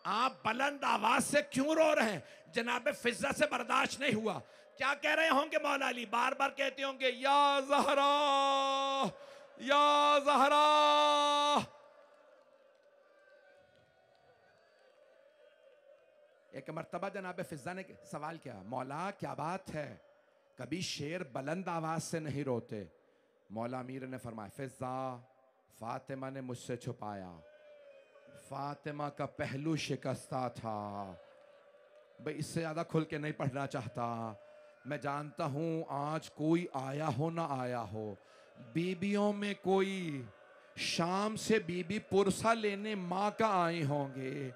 आप बुलंद आवाज से क्यों रो रहे हैं? जनाबे फिजा से बर्दाश्त नहीं हुआ। क्या कह रहे होंगे मौला अली? बार बार कहते होंगे या ज़हरा, या ज़हरा। एक मर्तबा जनाबे फिजा ने सवाल किया, मौला क्या बात है, कभी शेर बुलंद आवाज से नहीं रोते? मौला अमीर ने फरमाया फिजा, फातिमा ने मुझसे छुपाया, फातिमा का पहलू शिकस्ता था। भाई इससे ज्यादा खुल के नहीं पढ़ना चाहता। मैं जानता हूं आज कोई आया हो ना आया हो, बीबियों में कोई शाम से बीबी पुरसा लेने माँ का आई होंगे,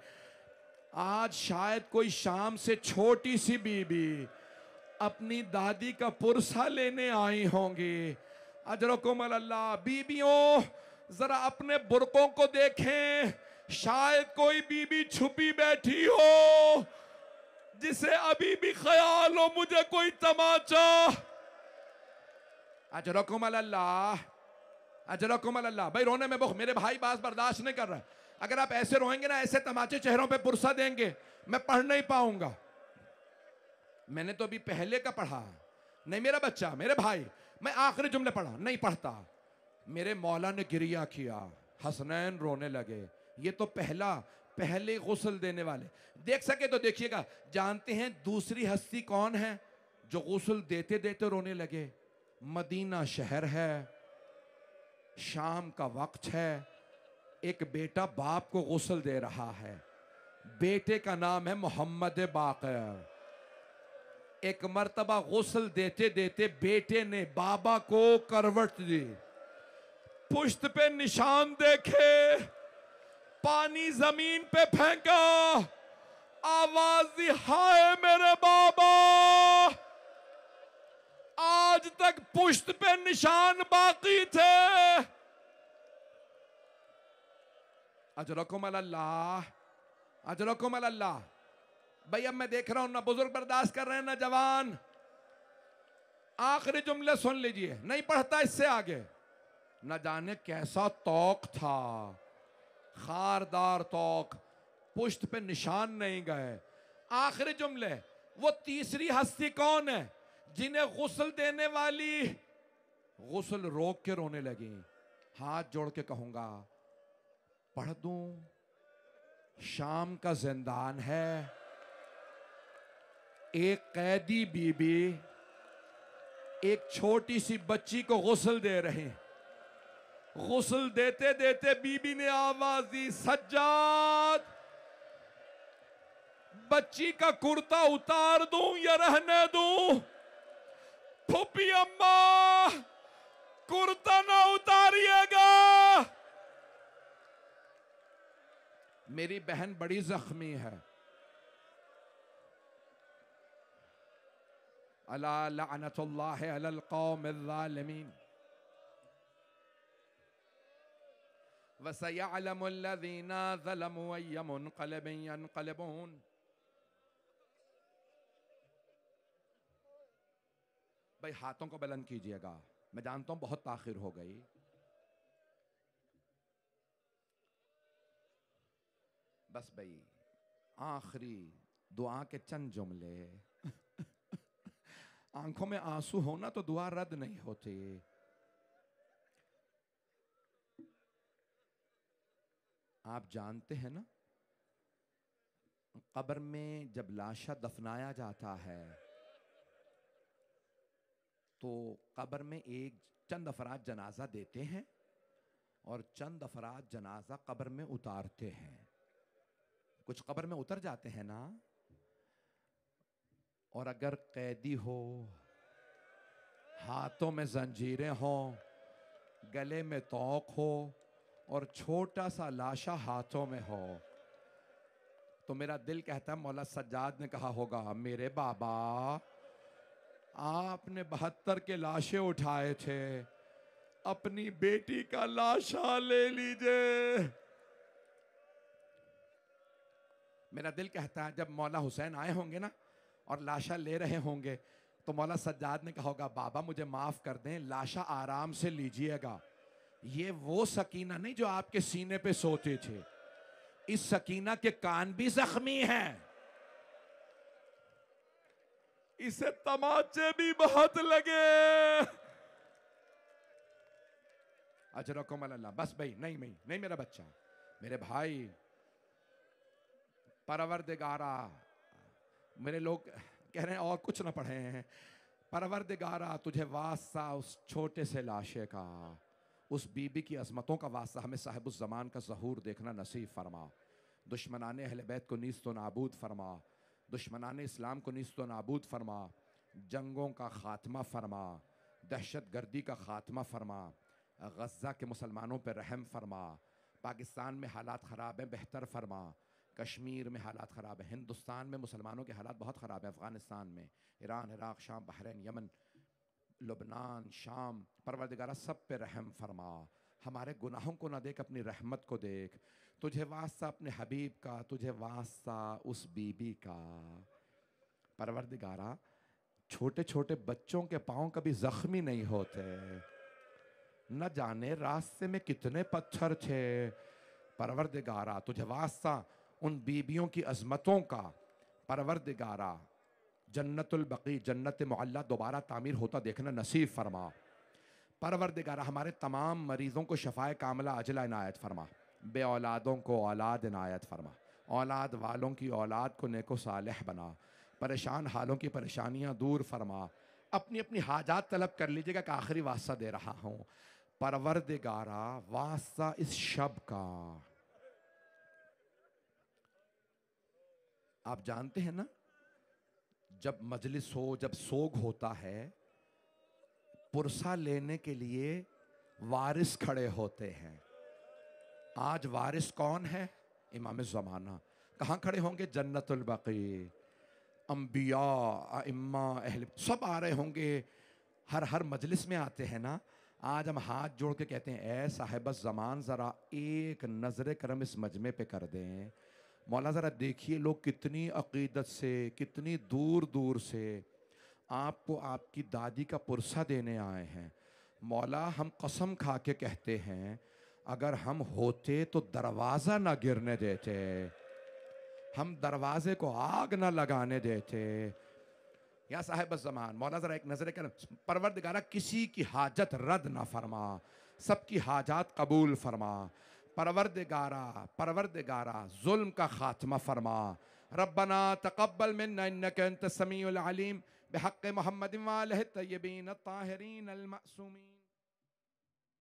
आज शायद कोई शाम से छोटी सी बीबी अपनी दादी का पुरसा लेने आई होंगी। अजरकुम अल्लाह। बीबियों जरा अपने बुरकों को देखें, शायद कोई बीबी छुपी बैठी हो जिसे अभी भी ख्याल हो मुझे कोई तमाचा। अजरकुम अल्लाह, अजरकुम अल्लाह। भाई रोने में बहुत, मेरे भाई बात बर्दाश्त नहीं कर रहा। अगर आप ऐसे रोएंगे ना, ऐसे तमाचे चेहरों पे पुरसा देंगे, मैं पढ़ नहीं पाऊंगा। मैंने तो अभी पहले का पढ़ा, नहीं मेरा बच्चा, मेरे भाई, मैं आखिरी जुमले पढ़ा, नहीं पढ़ता। मेरे मौला ने गिरिया किया, हसनैन रोने लगे। ये तो पहले गुस्ल देने वाले, देख सके तो देखिएगा। जानते हैं दूसरी हस्ती कौन है जो गुस्ल देते देते रोने लगे? मदीना शहर है, शाम का वक्त है, एक बेटा बाप को गुस्ल दे रहा है, बेटे का नाम है मोहम्मद बाक़िर। एक मर्तबा गुस्ल देते देते बेटे ने बाबा को करवट दी, पुश्त पे निशान देखे, पानी जमीन पे फेंका, आवाज दी, हाय मेरे बाबा, आज तक पुश्त पे निशान बाकी थे। अजरकुम अल्लाह, अजरकुम अल्लाह। भाई अब मैं देख रहा हूं ना बुजुर्ग बर्दाश्त कर रहे हैं ना जवान। आखिरी जुमले सुन लीजिए, नहीं पढ़ता इससे आगे। न जाने कैसा तौक था, खारदार तौक, पुश्त पे निशान नहीं गए। आखिरी जुमले, वो तीसरी हस्ती कौन है जिन्हें गुस्ल देने वाली गुस्ल रोक के रोने लगी। हाथ जोड़ के कहूंगा, पढ़ दूं, शाम का जिंदान है, एक कैदी बीबी एक छोटी सी बच्ची को गुस्ल दे रहे हैं। गुस्ल देते देते बीबी ने आवाज दी, सज्जाद, बच्ची का कुर्ता उतार दूं या रहने दूं? फूफी अम्मा, कुर्ता ना उतारिएगा, मेरी बहन बड़ी जख्मी है। अला लअनतुल्लाहि अलल कौमिज़ ज़ालिमीन व सयअलमुल लज़ीना ज़लमू अय्य मुनक़लिबिन यनक़लिबून। भाई हाथों को बुलंद कीजिएगा, मैं जानता हूं बहुत ताखिर हो गई। बस भाई आखिरी दुआ के चंद जुमले। आंखों में आंसू होना तो दुआ रद्द नहीं होती। आप जानते हैं ना, कब्र में जब लाशा दफनाया जाता है तो कब्र में एक चंद अफराद जनाजा देते हैं और चंद अफराद जनाजा कब्र में उतारते हैं। कुछ कब्र में उतर जाते हैं ना, और अगर कैदी हो, हाथों में जंजीरें हो, गले में तौक हो और छोटा सा लाशा हाथों में हो, तो मेरा दिल कहता है मौला सज्जाद ने कहा होगा, मेरे बाबा आपने 72 के लाशें उठाए थे, अपनी बेटी का लाशा ले लीजिए। मेरा दिल कहता है जब मौला हुसैन आए होंगे ना और लाशा ले रहे होंगे तो मौला सज्जाद ने कहा होगा, बाबा मुझे माफ कर दें, लाशा आराम से लीजिएगा। ये वो सकीना नहीं जो आपके सीने पे सोते थे, इस सकीना के कान भी जख्मी हैं, इसे तमाचे भी बहुत लगे। अजरकुम अल्लाह। बस भाई, नहीं नहीं नहीं मेरा बच्चा, मेरे भाई, परवरदिगारा, मेरे लोग कह रहे हैं और कुछ ना पढ़े हैं। परवरदिगारा तुझे वास्ता उस छोटे से लाशे का, उस बीबी की अजमतों का वास्ता हमें साहिबुज़ ज़मान का ज़हूर देखना नसीब फरमा। दुश्मनाने अहले बैत को नीस्त व नाबूद फरमा, दुश्मनाने इस्लाम को नीस्त व नाबूद फरमा, जंगों का खात्मा फरमा, दहशत गर्दी का खात्मा फरमा, गज़ा के मुसलमानों पर रहम फरमा, पाकिस्तान में हालात ख़राब हैं बेहतर फरमा, कश्मीर में हालात ख़राब हैं, हिंदुस्तान में मुसलमानों के हालात बहुत ख़राब हैं, अफ़गानिस्तान में, ईरान, इराक़, शाम, बहरीन, यमन, लुबनान, शाम, परवरदिगारा सब पे रहम फरमा। हमारे गुनाहों को ना देख, अपनी रहमत को देख। तुझे वास्ता अपने हबीब का, तुझे वास्ता उस बीबी का। परवरदिगारा छोटे छोटे बच्चों के पाँव कभी जख्मी नहीं होते, न जाने रास्ते में कितने पत्थर थे। परवरदिगारा तुझे वास्ता उन बीबियों की अजमतों का। परवरदिगारा जन्नतुल बकी, जन्नत मुअल्ला दोबारा तामीर होता देखना नसीब फरमा। परवरदिगारा हमारे तमाम मरीजों को शफाए कामला अजला इनायत फरमा, बे औलादों को औलाद इनायत फरमा, औलाद वालों की औलाद को नेको सालेह बना, परेशान हालों की परेशानियां दूर फरमा। अपनी अपनी हाजात तलब कर लीजिएगा कि आखिरी वास्ता दे रहा हूं। परवरदिगारा वास्ता इस शब का, आप जानते हैं ना जब मजलिस हो, जब सोग होता है, पुरसा लेने के लिए वारिस खड़े होते हैं। आज वारिस कौन है? इमाम ज़माना। कहाँ खड़े होंगे? जन्नतुल बकी। अंबिया, इम्मा, अहले सब आ रहे होंगे। हर मजलिस में आते हैं ना। आज हम हाथ जोड़ के कहते हैं, ऐ साहिब ज़मान ज़रा एक नज़र करम इस मजमे पे कर दें। मौला ज़रा देखिए लोग कितनी अकीदत से, कितनी दूर दूर से आपको आपकी दादी का पुरसा देने आए हैं। मौला हम कसम खा के कहते हैं, अगर हम होते तो दरवाज़ा ना गिरने देते, हम दरवाजे को आग ना लगाने देते। या साहिब ज़मान, मौला ज़रा एक नज़र कर। परवरदिगारा किसी की हाजत रद्द ना फरमा, सबकी हाजात कबूल फरमा। परवरदिगारा, परवरदिगारा जुल्म का खात्मा फरमा। रब्बना तक़ब्बल मिन्ना इन्नका अंतस समीउल अलीम बिहक़्क़ि मुहम्मदिन व आलिहि तय्यबीन अत्ताहिरीन अल मासूमीन।